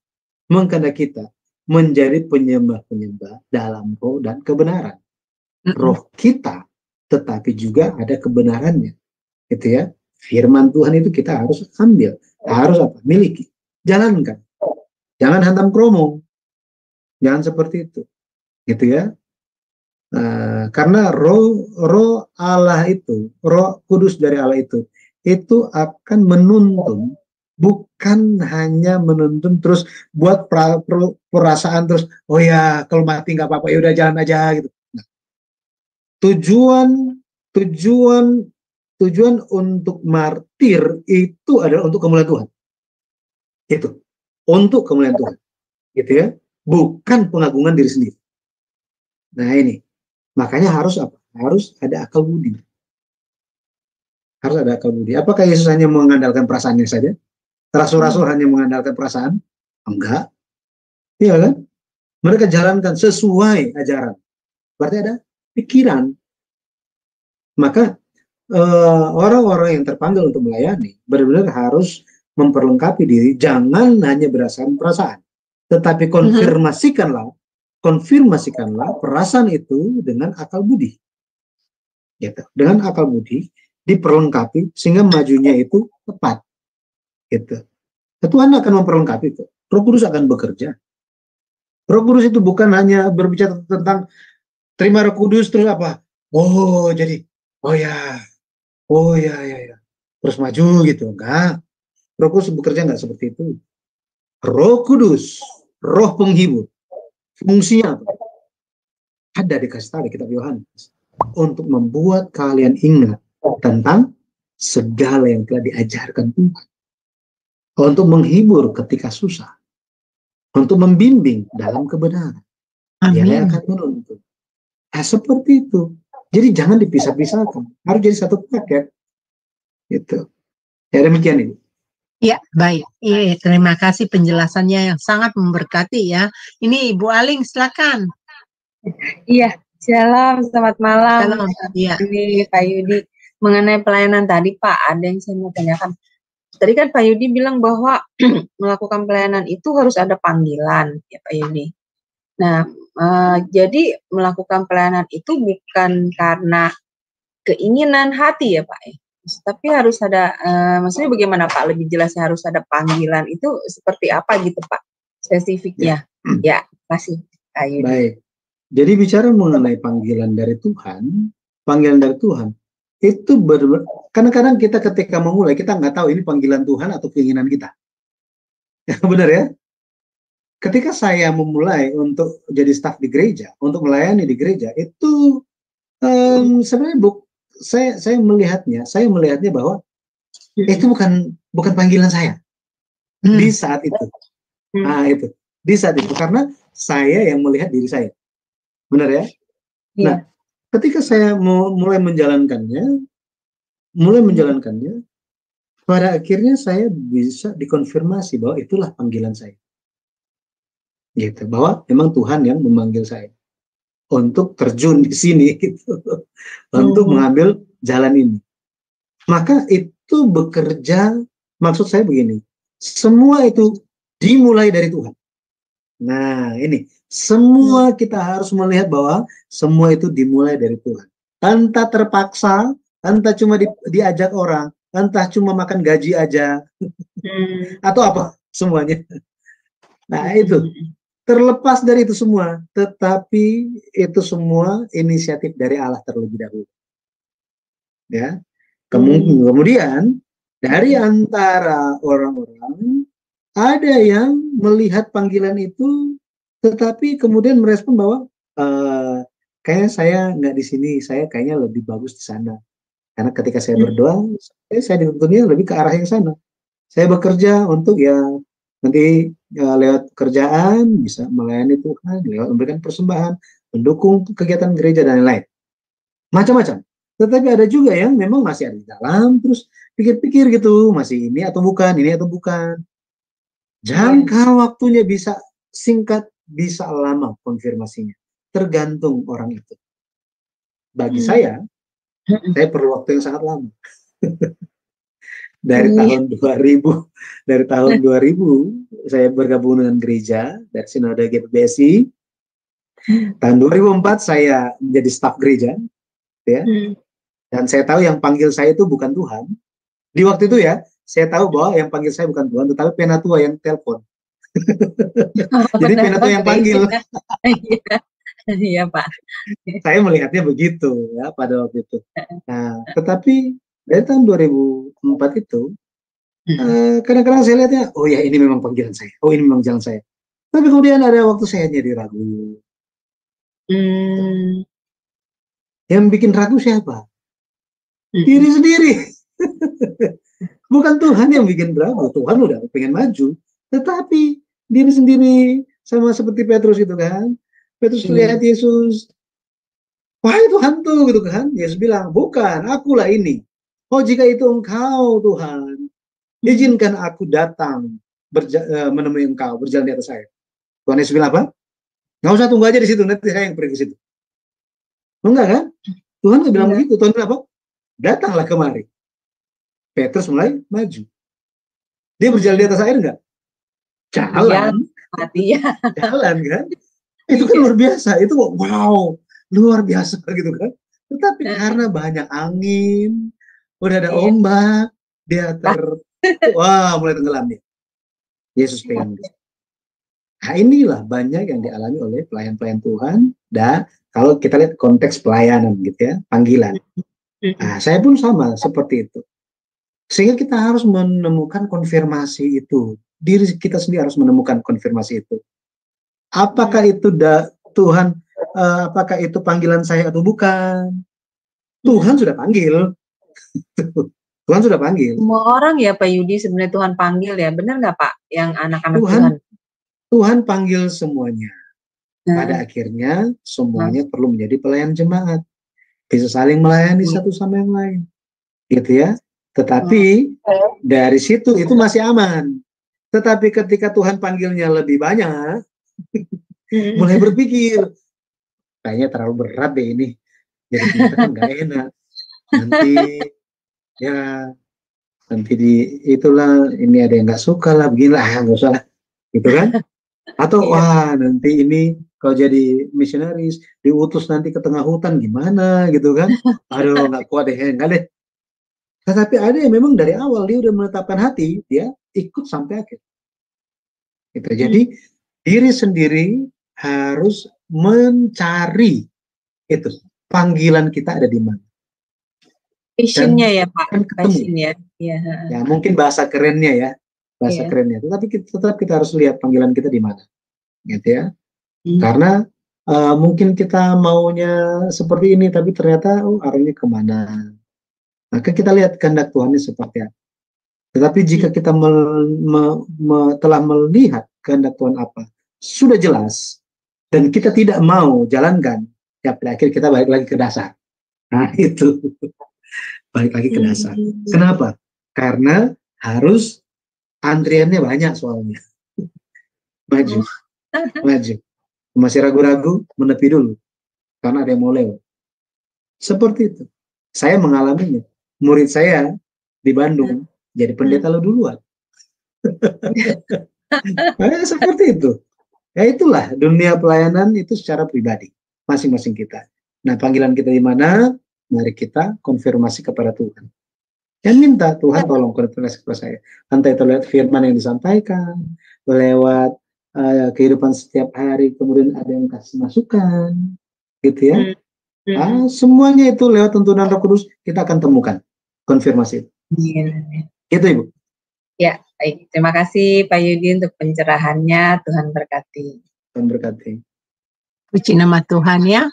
kita menjadi penyembah-penyembah dalam roh dan kebenaran. Roh kita, tetapi juga ada kebenarannya. Gitu ya. Firman Tuhan itu kita harus ambil. Harus miliki. Jalankan. Jangan hantam kromo. Jangan seperti itu. Gitu ya. Karena roh Allah itu, roh kudus dari Allah itu akan menuntun, bukan hanya menuntun terus buat perasaan terus, oh ya kalau mati nggak apa-apa, ya udah jalan aja gitu. Nah, tujuan untuk martir itu adalah untuk kemuliaan Tuhan. Itu untuk kemuliaan Tuhan, gitu ya, bukan pengagungan diri sendiri. Nah ini. Makanya harus Harus ada akal budi. Harus ada akal budi. Apakah Yesus hanya mengandalkan perasaannya saja? Rasul-rasul hanya mengandalkan perasaan? Enggak. Iya kan? Mereka jalankan sesuai ajaran. Berarti ada pikiran. Maka orang-orang yang terpanggil untuk melayani benar-benar harus memperlengkapi diri. Jangan hanya berdasarkan perasaan. Tetapi konfirmasikanlah perasaan itu dengan akal budi. Gitu. Dengan akal budi diperlengkapi sehingga majunya itu tepat. Gitu. Tuhan akan memperlengkapi itu. Roh Kudus akan bekerja. Roh Kudus itu bukan hanya berbicara tentang terima Roh Kudus terus apa? Oh jadi, oh ya, ya. Terus maju gitu, enggak. Roh Kudus bekerja enggak seperti itu. Roh Kudus, Roh penghibur, fungsinya apa? Ada dikasih tahu di kitab Yohanes untuk membuat kalian ingat tentang segala yang telah diajarkan Tuhan, untuk menghibur ketika susah, untuk membimbing dalam kebenaran. Dia akan menuntun. Nah, seperti itu. Jadi jangan dipisah-pisahkan, harus jadi satu paket. Gitu. Ya demikian ini. Ya, baik. Iya, terima kasih penjelasannya yang sangat memberkati ya. Ini Ibu Aling, silakan. Iya, selamat malam. Shalom. Iya. Ini Pak Yudi, mengenai pelayanan tadi Pak, ada yang saya mau tanyakan. Tadi kan Pak Yudi bilang bahwa melakukan pelayanan itu harus ada panggilan, ya Pak Yudi. Nah, jadi melakukan pelayanan itu bukan karena keinginan hati ya Pak, tapi harus ada, maksudnya bagaimana Pak? Lebih jelasnya harus ada panggilan itu seperti apa gitu Pak, spesifiknya? Ya, kasih Pak Yudi. Baik. Jadi bicara mengenai panggilan dari Tuhan itu kadang-kadang kita ketika memulai kita nggak tahu ini panggilan Tuhan atau keinginan kita. Ya, benar ya? Ketika saya memulai untuk jadi staf di gereja, untuk melayani di gereja, itu sebenarnya saya melihatnya bahwa itu bukan panggilan saya di saat itu. Nah itu di saat itu karena saya yang melihat diri saya, benar ya? Nah, ketika saya mulai menjalankannya, pada akhirnya saya bisa dikonfirmasi bahwa itulah panggilan saya. Gitu, bahwa memang Tuhan yang memanggil saya untuk terjun di sini gitu. Untuk mengambil jalan ini. Maka itu bekerja, maksud saya begini, semua itu dimulai dari Tuhan. Nah, ini semua kita harus melihat bahwa semua itu dimulai dari Tuhan. Entah terpaksa, entah cuma diajak orang, entah cuma makan gaji aja, atau apa semuanya. Nah, itu. Terlepas dari itu semua, tetapi itu semua inisiatif dari Allah terlebih dahulu. Ya, kemudian dari antara orang-orang ada yang melihat panggilan itu, tetapi kemudian merespon bahwa kayaknya saya nggak di sini, saya kayaknya lebih bagus di sana. Karena ketika saya berdoa, saya dituntutnya lebih ke arah yang sana. Saya bekerja untuk nanti lewat kerjaan bisa melayani Tuhan, lewat memberikan persembahan, mendukung kegiatan gereja dan lain-lain. Macam-macam. Tetapi ada juga yang memang masih ada di dalam, terus pikir-pikir gitu, masih ini atau bukan, ini atau bukan. Jangka waktunya bisa singkat, bisa lama konfirmasinya. Tergantung orang itu. Bagi saya perlu waktu yang sangat lama. Dari tahun 2000 saya bergabung dengan gereja dari Sinode GPBSI. Tahun 2004 saya menjadi staf gereja, ya. Dan saya tahu yang panggil saya itu bukan Tuhan. Di waktu itu ya, saya tahu bahwa yang panggil saya bukan Tuhan, tetapi penatua yang telepon. Jadi penatua yang panggil. Iya Pak. Saya melihatnya begitu ya pada waktu itu. Nah, tetapi dari tahun 2004 itu, kadang-kadang saya lihatnya, oh ya ini memang panggilan saya, oh ini memang jalan saya. Tapi kemudian ada waktu saya jadi ragu. Yang bikin ragu siapa? Diri sendiri. Bukan Tuhan yang bikin ragu, Tuhan udah pengen maju. Tetapi diri sendiri, sama seperti Petrus itu kan. Petrus lihat Yesus, wahai Tuhan tuh gitu kan. Yesus bilang, bukan, akulah ini. Oh jika itu engkau Tuhan, izinkan aku datang menemui engkau, berjalan di atas air. Tuhan Yesus bilang apa? Nggak usah tunggu aja di situ, nanti saya yang pergi ke situ. Enggak kan? Tuhan nggak bilang begitu. Tuhan bilang apa? Datanglah kemari. Petrus mulai maju. Dia berjalan di atas air enggak? Jalan. Jalan kan? Itu kan luar biasa. Itu wow, luar biasa gitu kan. Tetapi karena banyak angin, udah ada ombak, dia Wah, mulai tenggelam nih. Yesus pegang dia. Nah, inilah banyak yang dialami oleh pelayan-pelayan Tuhan. Dan kalau kita lihat konteks pelayanan gitu ya, panggilan. Nah, saya pun sama seperti itu. Sehingga kita harus menemukan konfirmasi itu. Diri kita sendiri harus menemukan konfirmasi itu. Apakah itu Tuhan, apakah itu panggilan saya atau bukan? Tuhan sudah panggil. Tuhan sudah panggil. Semua orang ya Pak Yudi sebenarnya Tuhan panggil ya, benar nggak Pak? Yang anak-anak Tuhan. Tuhan panggil semuanya. Pada akhirnya semuanya perlu menjadi pelayan jemaat. Bisa saling melayani satu sama yang lain. Gitu ya. Tetapi dari situ itu masih aman. Tetapi ketika Tuhan panggilnya lebih banyak, mulai berpikir, kayaknya terlalu berat deh ini. Jadi kita kan nggak enak. Nanti itulah ini ada yang nggak suka lah, beginilah nggak usah lah, gitu kan? Atau wah nanti ini kalau jadi misionaris diutus nanti ke tengah hutan gimana gitu kan? Aduh nggak kuat deh, enggak deh. Tetapi ada yang memang dari awal dia udah menetapkan hati, dia ikut sampai akhir. Gitu. Jadi diri sendiri harus mencari itu panggilan kita ada di mana. Passionnya ya Pak, passionnya. Ya mungkin bahasa kerennya ya, kerennya. Tetapi tetap kita harus lihat panggilan kita di mana, gitu ya. Karena mungkin kita maunya seperti ini, tapi ternyata arahnya kemana. Maka kita lihat kehendak Tuhan ini seperti apa. Tetapi jika kita telah melihat kehendak Tuhan apa, sudah jelas, dan kita tidak mau jalankan, ya pada akhir kita balik lagi ke dasar. Nah itu. Balik lagi ke dasar. Kenapa? Karena harus antriannya banyak soalnya. Maju. Masih ragu-ragu, menepi dulu. Karena ada yang mau lewat. Seperti itu. Saya mengalaminya. Murid saya di Bandung jadi pendeta lo duluan. Seperti itu. Ya itulah dunia pelayanan itu secara pribadi. Masing-masing kita. Nah panggilan kita di mana? Mari kita konfirmasi kepada Tuhan. Dan minta Tuhan tolong konfirmasi kepada saya. Entah itu lewat firman yang disampaikan, lewat kehidupan setiap hari, kemudian ada yang kasih masukan, gitu ya. Semuanya itu lewat tuntunan Roh Kudus kita akan temukan konfirmasi itu. Gitu Ibu. Ya, baik. Terima kasih Pak Yudi untuk pencerahannya. Tuhan berkati. Tuhan berkati. Puji nama Tuhan ya.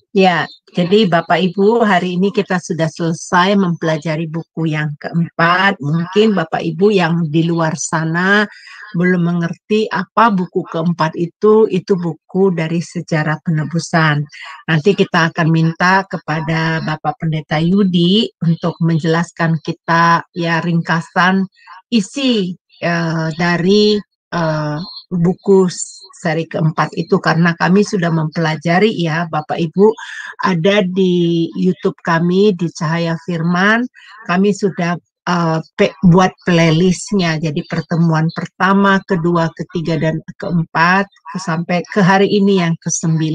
Ya, jadi Bapak Ibu, hari ini kita sudah selesai mempelajari buku yang keempat. Mungkin Bapak Ibu yang di luar sana belum mengerti apa buku keempat itu buku dari sejarah penebusan. Nanti kita akan minta kepada Bapak Pendeta Yudi untuk menjelaskan kita ya ringkasan isi dari buku seri keempat itu, karena kami sudah mempelajari ya Bapak Ibu, ada di YouTube kami di Cahaya Firman, kami sudah buat playlistnya, jadi pertemuan pertama, kedua, ketiga, dan keempat sampai ke hari ini yang ke-9.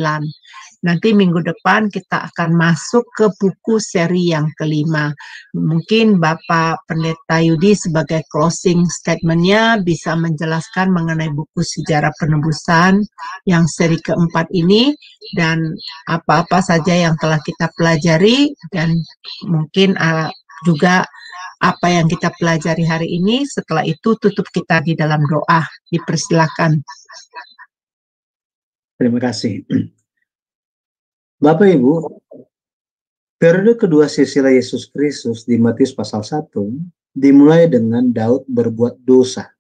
Nanti minggu depan kita akan masuk ke buku seri yang kelima. Mungkin Bapak Pendeta Yudi sebagai closing statement-nya bisa menjelaskan mengenai buku sejarah penebusan yang seri keempat ini dan apa-apa saja yang telah kita pelajari, dan mungkin juga apa yang kita pelajari hari ini. Setelah itu tutup kita di dalam doa. Dipersilakan. Terima kasih. Bapak Ibu, periode kedua silsilah Yesus Kristus di Matius pasal 1 dimulai dengan Daud berbuat dosa.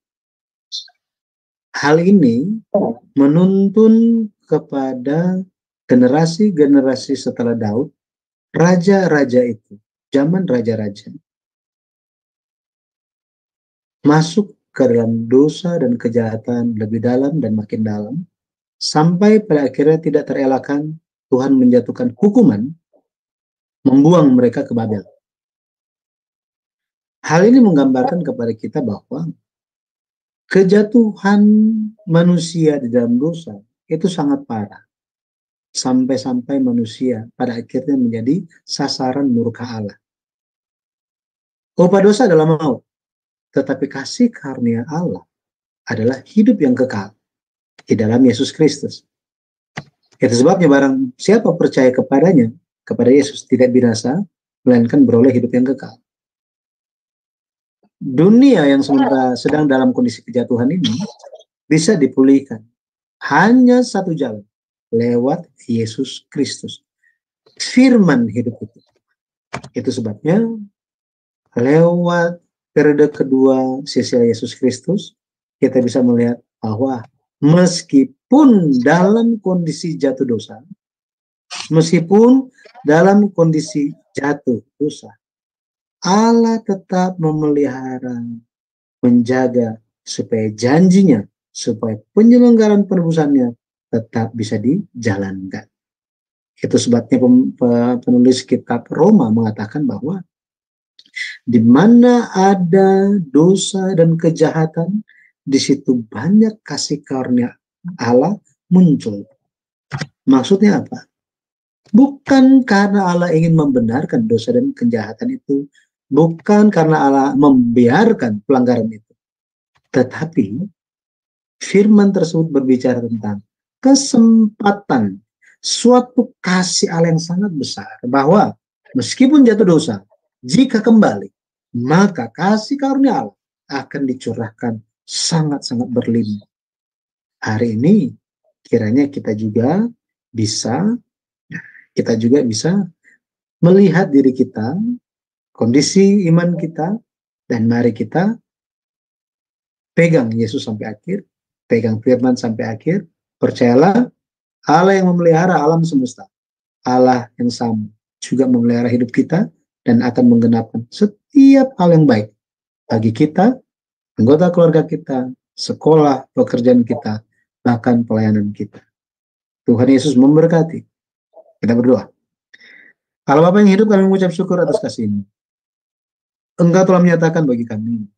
Hal ini menuntun kepada generasi-generasi setelah Daud, raja-raja itu, zaman raja-raja, masuk ke dalam dosa dan kejahatan lebih dalam dan makin dalam, sampai pada akhirnya tidak terelakkan Tuhan menjatuhkan hukuman, membuang mereka ke Babel. Hal ini menggambarkan kepada kita bahwa kejatuhan manusia di dalam dosa itu sangat parah. Sampai-sampai manusia pada akhirnya menjadi sasaran murka Allah. Upah dosa adalah maut. Tetapi kasih karunia Allah adalah hidup yang kekal di dalam Yesus Kristus. Itu sebabnya barang siapa percaya kepadanya, kepada Yesus, tidak binasa, melainkan beroleh hidup yang kekal. Dunia yang sementara sedang dalam kondisi kejatuhan ini bisa dipulihkan hanya satu jalan, lewat Yesus Kristus. Firman hidup itu. Itu sebabnya lewat periode kedua sisial Yesus Kristus, kita bisa melihat bahwa meskipun dalam kondisi jatuh dosa, meskipun dalam kondisi jatuh dosa, Allah tetap memelihara, menjaga supaya janjinya, supaya penyelenggaraan penebusannya tetap bisa dijalankan. Itu sebabnya penulis kitab Roma mengatakan bahwa di mana ada dosa dan kejahatan, di situ banyak kasih karunia Allah muncul. Maksudnya apa? Bukan karena Allah ingin membenarkan dosa dan kejahatan itu, bukan karena Allah membiarkan pelanggaran itu, tetapi firman tersebut berbicara tentang kesempatan, suatu kasih Allah yang sangat besar, bahwa meskipun jatuh dosa, jika kembali, maka kasih karunia Allah akan dicurahkan sangat-sangat berlimpah. Hari ini kiranya kita juga bisa melihat diri kita, kondisi iman kita, dan mari kita pegang Yesus sampai akhir, pegang firman sampai akhir. Percayalah, Allah yang memelihara alam semesta, Allah yang sama juga memelihara hidup kita dan akan menggenapkan setiap hal yang baik bagi kita, anggota keluarga kita, sekolah, pekerjaan kita, bahkan pelayanan kita. Tuhan Yesus memberkati. Kita berdoa. Allah Bapa yang hidup, kami mengucap syukur atas kasih-Mu. Engkau telah menyatakan bagi kami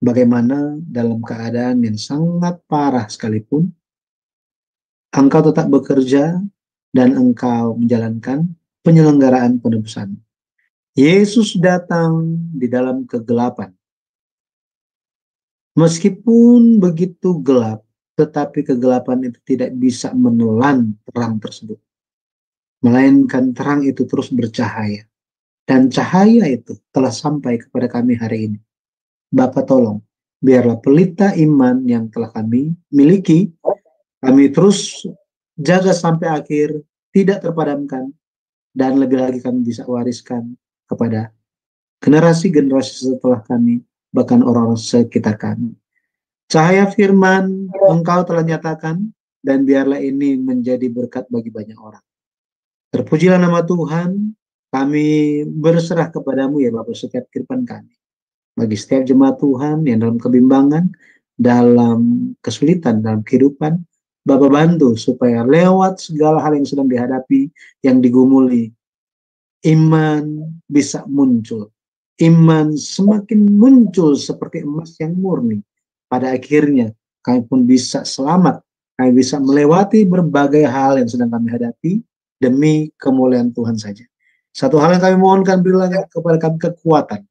bagaimana dalam keadaan yang sangat parah sekalipun, Engkau tetap bekerja dan Engkau menjalankan penyelenggaraan penebusan. Yesus datang di dalam kegelapan. Meskipun begitu gelap, tetapi kegelapan itu tidak bisa menelan terang tersebut. Melainkan terang itu terus bercahaya. Dan cahaya itu telah sampai kepada kami hari ini. Bapa tolong, biarlah pelita iman yang telah kami miliki, kami terus jaga sampai akhir, tidak terpadamkan, dan lebih lagi kami bisa wariskan kepada generasi-generasi setelah kami, bahkan orang-orang sekitar kami. Cahaya firman Engkau telah nyatakan, dan biarlah ini menjadi berkat bagi banyak orang. Terpujilah nama Tuhan, kami berserah kepadamu ya Bapak setiap kehidupan kami. Bagi setiap jemaat Tuhan yang dalam kebimbangan, dalam kesulitan, dalam kehidupan, Bapak bantu supaya lewat segala hal yang sedang dihadapi, yang digumuli, iman bisa muncul. Iman semakin muncul seperti emas yang murni. Pada akhirnya kami pun bisa selamat, kami bisa melewati berbagai hal yang sedang kami hadapi, demi kemuliaan Tuhan saja. Satu hal yang kami mohonkan, berilah kepada kami kekuatan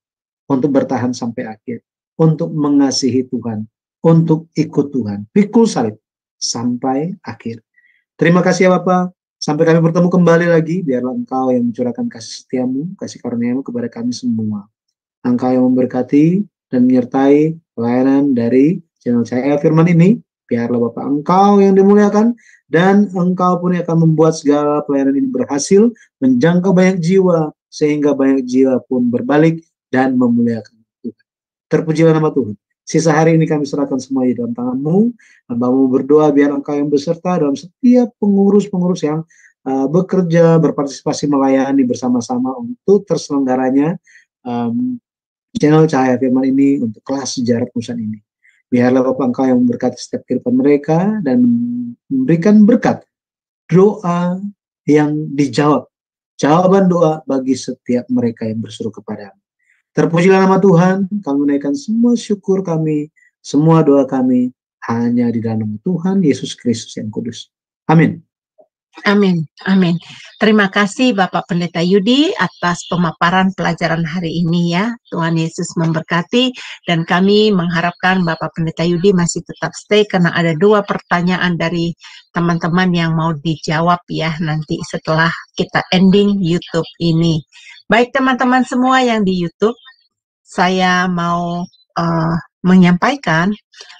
untuk bertahan sampai akhir, untuk mengasihi Tuhan, untuk ikut Tuhan, pikul salib sampai akhir. Terima kasih ya Bapak, sampai kami bertemu kembali lagi, biarlah Engkau yang mencurahkan kasih setiamu, kasih karunia-Mu kepada kami semua. Engkau yang memberkati dan menyertai pelayanan dari channel Cahaya Firman ini. Biarlah Bapak Engkau yang dimuliakan, dan Engkau pun yang akan membuat segala pelayanan ini berhasil, menjangkau banyak jiwa, sehingga banyak jiwa pun berbalik dan memuliakan Tuhan. Terpujilah nama Tuhan. Sisa hari ini kami serahkan semua di dalam tangan-Mu. Hamba-Mu berdoa biar Engkau yang beserta dalam setiap pengurus-pengurus yang bekerja, berpartisipasi melayani bersama-sama untuk terselenggaranya channel Cahaya Firman ini untuk kelas sejarah perusahaan ini. Biarlah Bapak Engkau yang memberkati setiap kehidupan mereka dan memberikan berkat doa yang dijawab, jawaban doa bagi setiap mereka yang berseru kepada-Mu. Terpujilah nama Tuhan, kami menaikkan semua syukur kami, semua doa kami hanya di dalam Tuhan Yesus Kristus yang kudus. Amin. Amin, amin. Terima kasih Bapak Pendeta Yudi atas pemaparan pelajaran hari ini ya. Tuhan Yesus memberkati dan kami mengharapkan Bapak Pendeta Yudi masih tetap stay karena ada 2 pertanyaan dari teman-teman yang mau dijawab ya nanti setelah kita ending YouTube ini. Baik teman-teman semua yang di YouTube, saya mau menyampaikan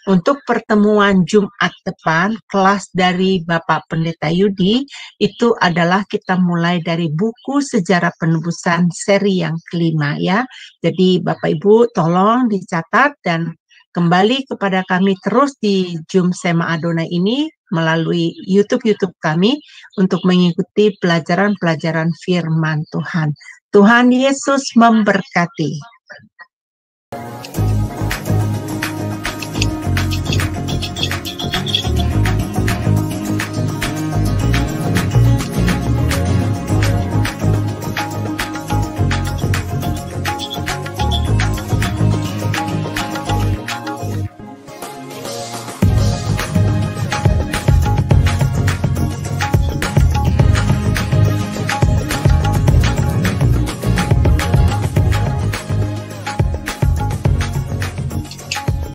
untuk pertemuan Jumat depan, kelas dari Bapak Pendeta Yudi itu adalah kita mulai dari buku Sejarah Penebusan seri yang kelima ya. Jadi Bapak Ibu tolong dicatat dan kembali kepada kami terus di Zoom Sema Adonai ini melalui YouTube kami untuk mengikuti pelajaran-pelajaran firman Tuhan. Tuhan Yesus memberkati.